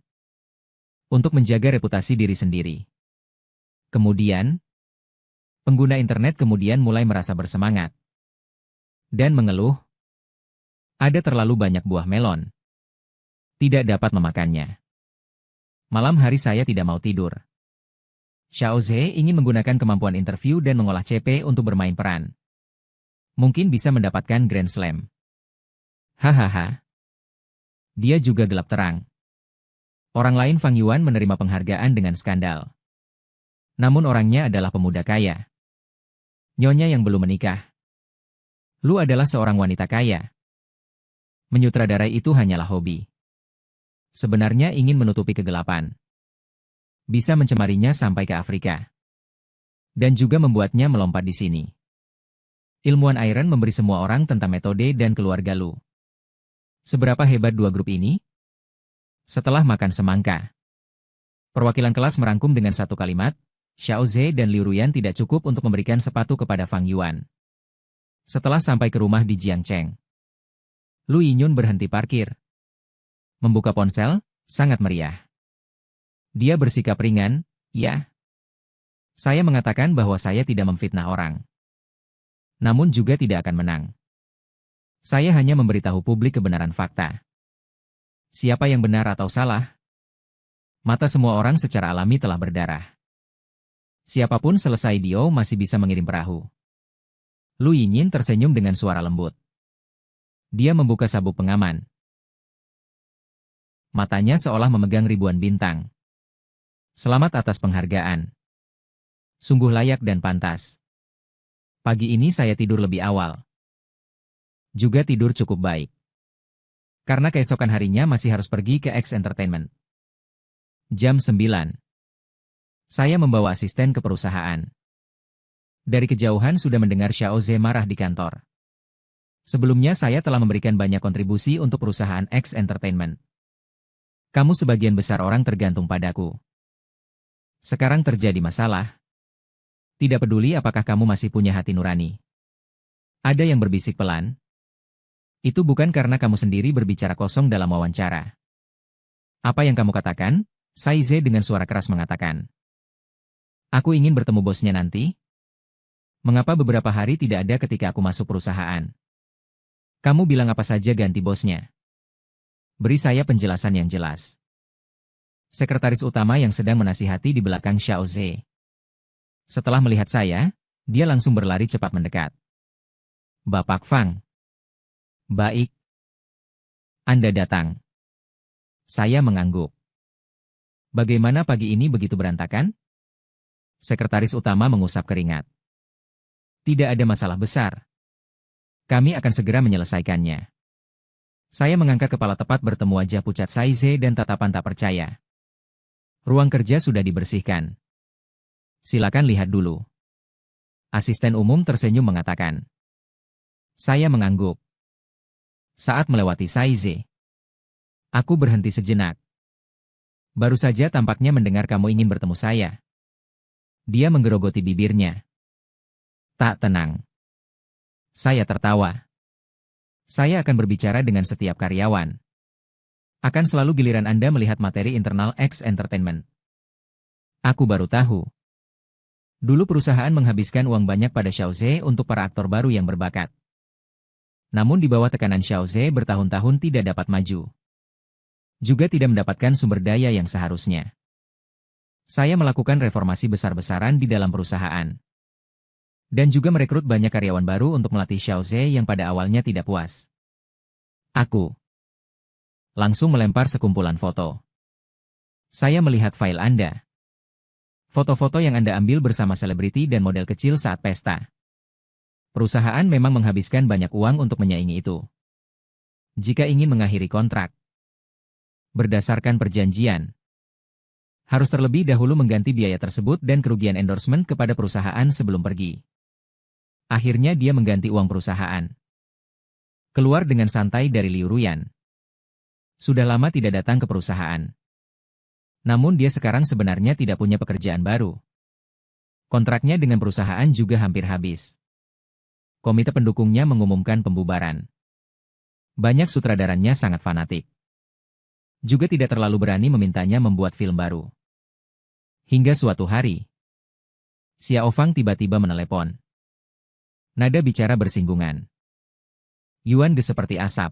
Untuk menjaga reputasi diri sendiri. Kemudian, pengguna internet kemudian mulai merasa bersemangat. Dan mengeluh. Ada terlalu banyak buah melon. Tidak dapat memakannya. Malam hari saya tidak mau tidur. Xiaoze ingin menggunakan kemampuan interview dan mengolah CP untuk bermain peran. Mungkin bisa mendapatkan Grand Slam. Hahaha. Dia juga gelap terang. Orang lain Fang Yuan menerima penghargaan dengan skandal. Namun orangnya adalah pemuda kaya. Nyonya yang belum menikah. Lu adalah seorang wanita kaya. Menyutradarai itu hanyalah hobi. Sebenarnya ingin menutupi kegelapan. Bisa mencemarinya sampai ke Afrika. Dan juga membuatnya melompat di sini. Ilmuwan Iron memberi semua orang tentang metode dan keluarga Lu. Seberapa hebat dua grup ini? Setelah makan semangka. Perwakilan kelas merangkum dengan satu kalimat, Xiaoze dan Liu Ruyan tidak cukup untuk memberikan sepatu kepada Fang Yuan. Setelah sampai ke rumah di Jiangcheng, Lu Yinyun berhenti parkir. Membuka ponsel, sangat meriah. Dia bersikap ringan, ya. Saya mengatakan bahwa saya tidak memfitnah orang. Namun juga tidak akan menang. Saya hanya memberitahu publik kebenaran fakta. Siapa yang benar atau salah? Mata semua orang secara alami telah berdarah. Siapapun selesai Dio masih bisa mengirim perahu. Lu Yinyin tersenyum dengan suara lembut. Dia membuka sabuk pengaman. Matanya seolah memegang ribuan bintang. Selamat atas penghargaan. Sungguh layak dan pantas. Pagi ini saya tidur lebih awal. Juga tidur cukup baik. Karena keesokan harinya masih harus pergi ke X Entertainment. Jam 9. Saya membawa asisten ke perusahaan. Dari kejauhan sudah mendengar Xiaoze marah di kantor. Sebelumnya saya telah memberikan banyak kontribusi untuk perusahaan X Entertainment. Kamu sebagian besar orang tergantung padaku. Sekarang terjadi masalah. Tidak peduli apakah kamu masih punya hati nurani. Ada yang berbisik pelan. Itu bukan karena kamu sendiri berbicara kosong dalam wawancara. Apa yang kamu katakan? Saize dengan suara keras mengatakan. Aku ingin bertemu bosnya nanti. Mengapa beberapa hari tidak ada ketika aku masuk perusahaan? Kamu bilang apa saja ganti bosnya. Beri saya penjelasan yang jelas. Sekretaris utama yang sedang menasihati di belakang Xiao Ze. Setelah melihat saya, dia langsung berlari cepat mendekat. Bapak Fang. Baik. Anda datang. Saya mengangguk. Bagaimana pagi ini begitu berantakan? Sekretaris utama mengusap keringat. Tidak ada masalah besar. Kami akan segera menyelesaikannya. Saya mengangkat kepala tepat bertemu wajah pucat Saize dan tatapan tak percaya. Ruang kerja sudah dibersihkan. Silakan lihat dulu. Asisten umum tersenyum mengatakan. Saya mengangguk. Saat melewati Saize, aku berhenti sejenak. Baru saja tampaknya mendengar kamu ingin bertemu saya. Dia menggerogoti bibirnya. Tak tenang. Saya tertawa. Saya akan berbicara dengan setiap karyawan. Akan selalu giliran Anda melihat materi internal X Entertainment. Aku baru tahu. Dulu perusahaan menghabiskan uang banyak pada Xiao Ze untuk para aktor baru yang berbakat. Namun di bawah tekanan Xiao Ze bertahun-tahun tidak dapat maju. Juga tidak mendapatkan sumber daya yang seharusnya. Saya melakukan reformasi besar-besaran di dalam perusahaan. Dan juga merekrut banyak karyawan baru untuk melatih Xiao Ze yang pada awalnya tidak puas. Aku langsung melempar sekumpulan foto. Saya melihat file Anda. Foto-foto yang Anda ambil bersama selebriti dan model kecil saat pesta. Perusahaan memang menghabiskan banyak uang untuk menyaingi itu. Jika ingin mengakhiri kontrak, berdasarkan perjanjian, harus terlebih dahulu mengganti biaya tersebut dan kerugian endorsement kepada perusahaan sebelum pergi. Akhirnya dia mengganti uang perusahaan. Keluar dengan santai dari Liu Ruyan. Sudah lama tidak datang ke perusahaan. Namun dia sekarang sebenarnya tidak punya pekerjaan baru. Kontraknya dengan perusahaan juga hampir habis. Komite pendukungnya mengumumkan pembubaran. Banyak sutradaranya sangat fanatik. Juga tidak terlalu berani memintanya membuat film baru. Hingga suatu hari, Xiao Fang tiba-tiba menelepon. Nada bicara bersinggungan. Yuan Ge seperti asap.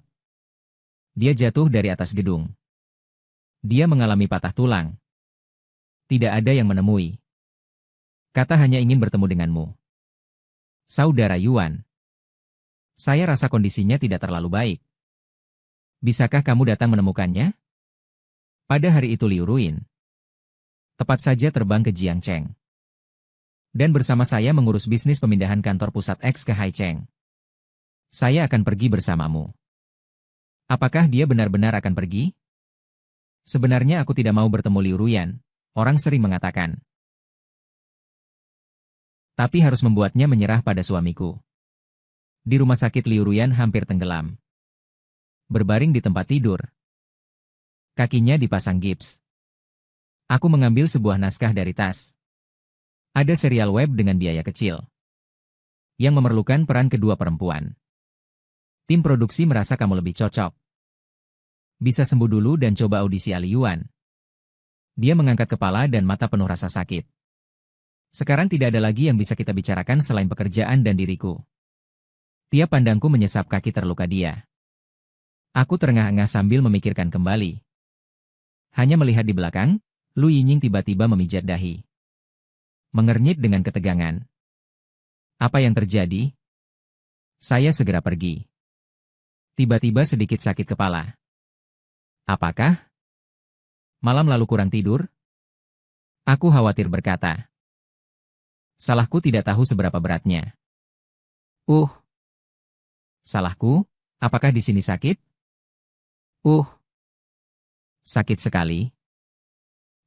Dia jatuh dari atas gedung. Dia mengalami patah tulang. Tidak ada yang menemui. Kata hanya ingin bertemu denganmu. Saudara Yuan. Saya rasa kondisinya tidak terlalu baik. Bisakah kamu datang menemukannya? Pada hari itu Liu Ruin tepat saja terbang ke Jiangcheng. Dan bersama saya mengurus bisnis pemindahan kantor pusat X ke Haicheng. Saya akan pergi bersamamu. Apakah dia benar-benar akan pergi? Sebenarnya aku tidak mau bertemu Liu Ruyan, orang sering mengatakan. Tapi harus membuatnya menyerah pada suamiku. Di rumah sakit Liu Ruyan hampir tenggelam. Berbaring di tempat tidur. Kakinya dipasang gips. Aku mengambil sebuah naskah dari tas. Ada serial web dengan biaya kecil. Yang memerlukan peran kedua perempuan. Tim produksi merasa kamu lebih cocok. Bisa sembuh dulu dan coba audisi Ali Yuan. Dia mengangkat kepala dan mata penuh rasa sakit. Sekarang tidak ada lagi yang bisa kita bicarakan selain pekerjaan dan diriku. Tiap pandangku menyesap kaki terluka dia. Aku terengah-engah sambil memikirkan kembali. Hanya melihat di belakang, Lu Yinying tiba-tiba memijat dahi. Mengernyit dengan ketegangan. Apa yang terjadi? Saya segera pergi. Tiba-tiba sedikit sakit kepala. Apakah? Malam lalu kurang tidur? Aku khawatir berkata. Salahku tidak tahu seberapa beratnya. Salahku? Apakah di sini sakit? Sakit sekali.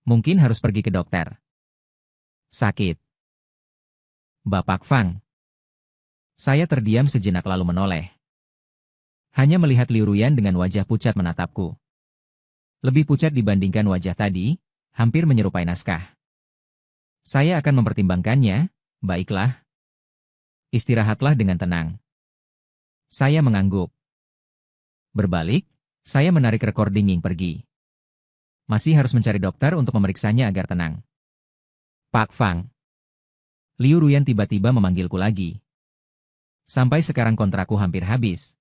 Mungkin harus pergi ke dokter. Sakit. Bapak Fang. Saya terdiam sejenak lalu menoleh. Hanya melihat Liu Ruyan dengan wajah pucat menatapku. Lebih pucat dibandingkan wajah tadi, hampir menyerupai naskah. Saya akan mempertimbangkannya, baiklah. Istirahatlah dengan tenang. Saya mengangguk. Berbalik, saya menarik recording Ying pergi. Masih harus mencari dokter untuk memeriksanya agar tenang. Pak Fang. Liu Ruyan tiba-tiba memanggilku lagi. Sampai sekarang kontrakku hampir habis.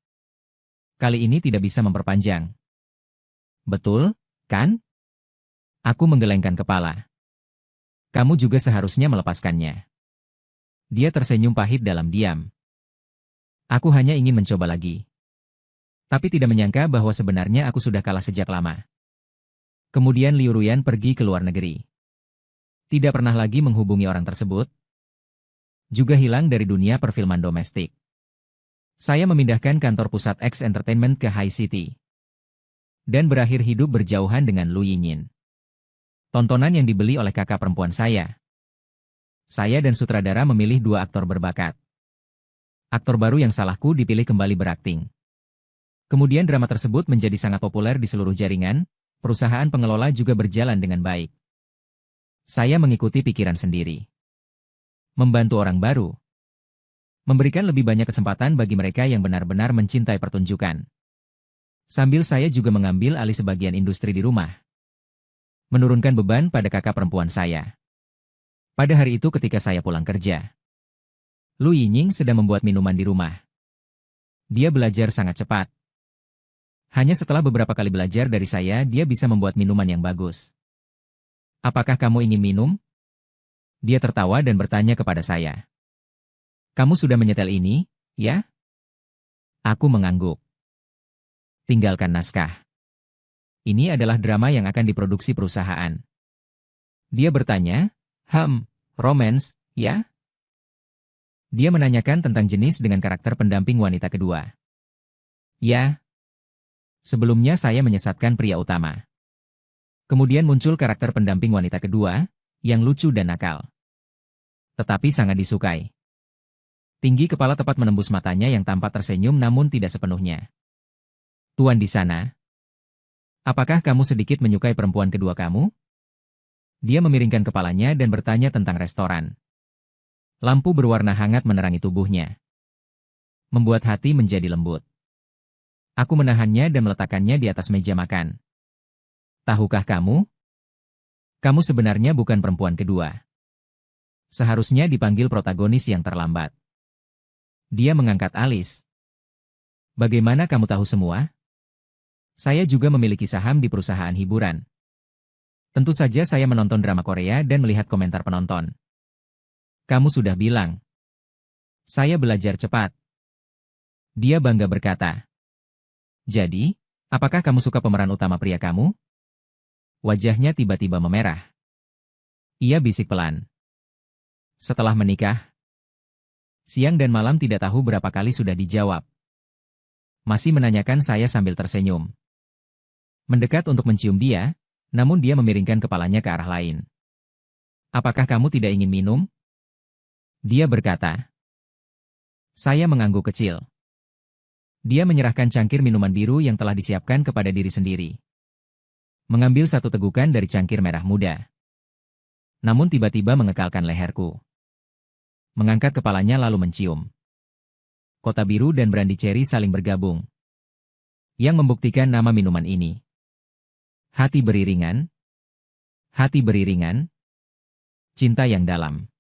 Kali ini tidak bisa memperpanjang. Betul, kan? Aku menggelengkan kepala. Kamu juga seharusnya melepaskannya. Dia tersenyum pahit dalam diam. Aku hanya ingin mencoba lagi. Tapi tidak menyangka bahwa sebenarnya aku sudah kalah sejak lama. Kemudian Liu Ruyan pergi ke luar negeri. Tidak pernah lagi menghubungi orang tersebut. Juga hilang dari dunia perfilman domestik. Saya memindahkan kantor pusat X Entertainment ke High City. Dan berakhir hidup berjauhan dengan Lu Yinyin. Tontonan yang dibeli oleh kakak perempuan saya. Saya dan sutradara memilih 2 aktor berbakat. Aktor baru yang salahku dipilih kembali berakting. Kemudian drama tersebut menjadi sangat populer di seluruh jaringan, perusahaan pengelola juga berjalan dengan baik. Saya mengikuti pikiran sendiri. Membantu orang baru. Memberikan lebih banyak kesempatan bagi mereka yang benar-benar mencintai pertunjukan. Sambil saya juga mengambil alih sebagian industri di rumah. Menurunkan beban pada kakak perempuan saya. Pada hari itu ketika saya pulang kerja. Lu Yinyin sedang membuat minuman di rumah. Dia belajar sangat cepat. Hanya setelah beberapa kali belajar dari saya, dia bisa membuat minuman yang bagus. Apakah kamu ingin minum? Dia tertawa dan bertanya kepada saya. Kamu sudah menyetel ini, ya? Aku mengangguk. Tinggalkan naskah. Ini adalah drama yang akan diproduksi perusahaan. Dia bertanya, romance, ya? Dia menanyakan tentang jenis dengan karakter pendamping wanita kedua. Ya. Sebelumnya saya menyesatkan pria utama. Kemudian muncul karakter pendamping wanita kedua, yang lucu dan nakal. Tetapi sangat disukai. Tinggi kepala tepat menembus matanya yang tampak tersenyum namun tidak sepenuhnya. Tuan di sana. Apakah kamu sedikit menyukai perempuan kedua kamu? Dia memiringkan kepalanya dan bertanya tentang restoran. Lampu berwarna hangat menerangi tubuhnya. Membuat hati menjadi lembut. Aku menahannya dan meletakkannya di atas meja makan. Tahukah kamu? Kamu sebenarnya bukan perempuan kedua. Seharusnya dipanggil protagonis yang terlambat. Dia mengangkat alis. Bagaimana kamu tahu semua? Saya juga memiliki saham di perusahaan hiburan. Tentu saja saya menonton drama Korea dan melihat komentar penonton. Kamu sudah bilang. Saya belajar cepat. Dia bangga berkata. Jadi, apakah kamu suka pemeran utama pria kamu? Wajahnya tiba-tiba memerah. Ia bisik pelan. Setelah menikah, siang dan malam tidak tahu berapa kali sudah dijawab. Masih menanyakan saya sambil tersenyum. Mendekat untuk mencium dia, namun dia memiringkan kepalanya ke arah lain. Apakah kamu tidak ingin minum? Dia berkata. Saya mengangguk kecil. Dia menyerahkan cangkir minuman biru yang telah disiapkan kepada diri sendiri. Mengambil satu tegukan dari cangkir merah muda. Namun tiba-tiba mengekalkan leherku. Mengangkat kepalanya lalu mencium. Kota biru dan brandy cherry saling bergabung. Yang membuktikan nama minuman ini. Hati beriringan. Hati beriringan. Cinta yang dalam.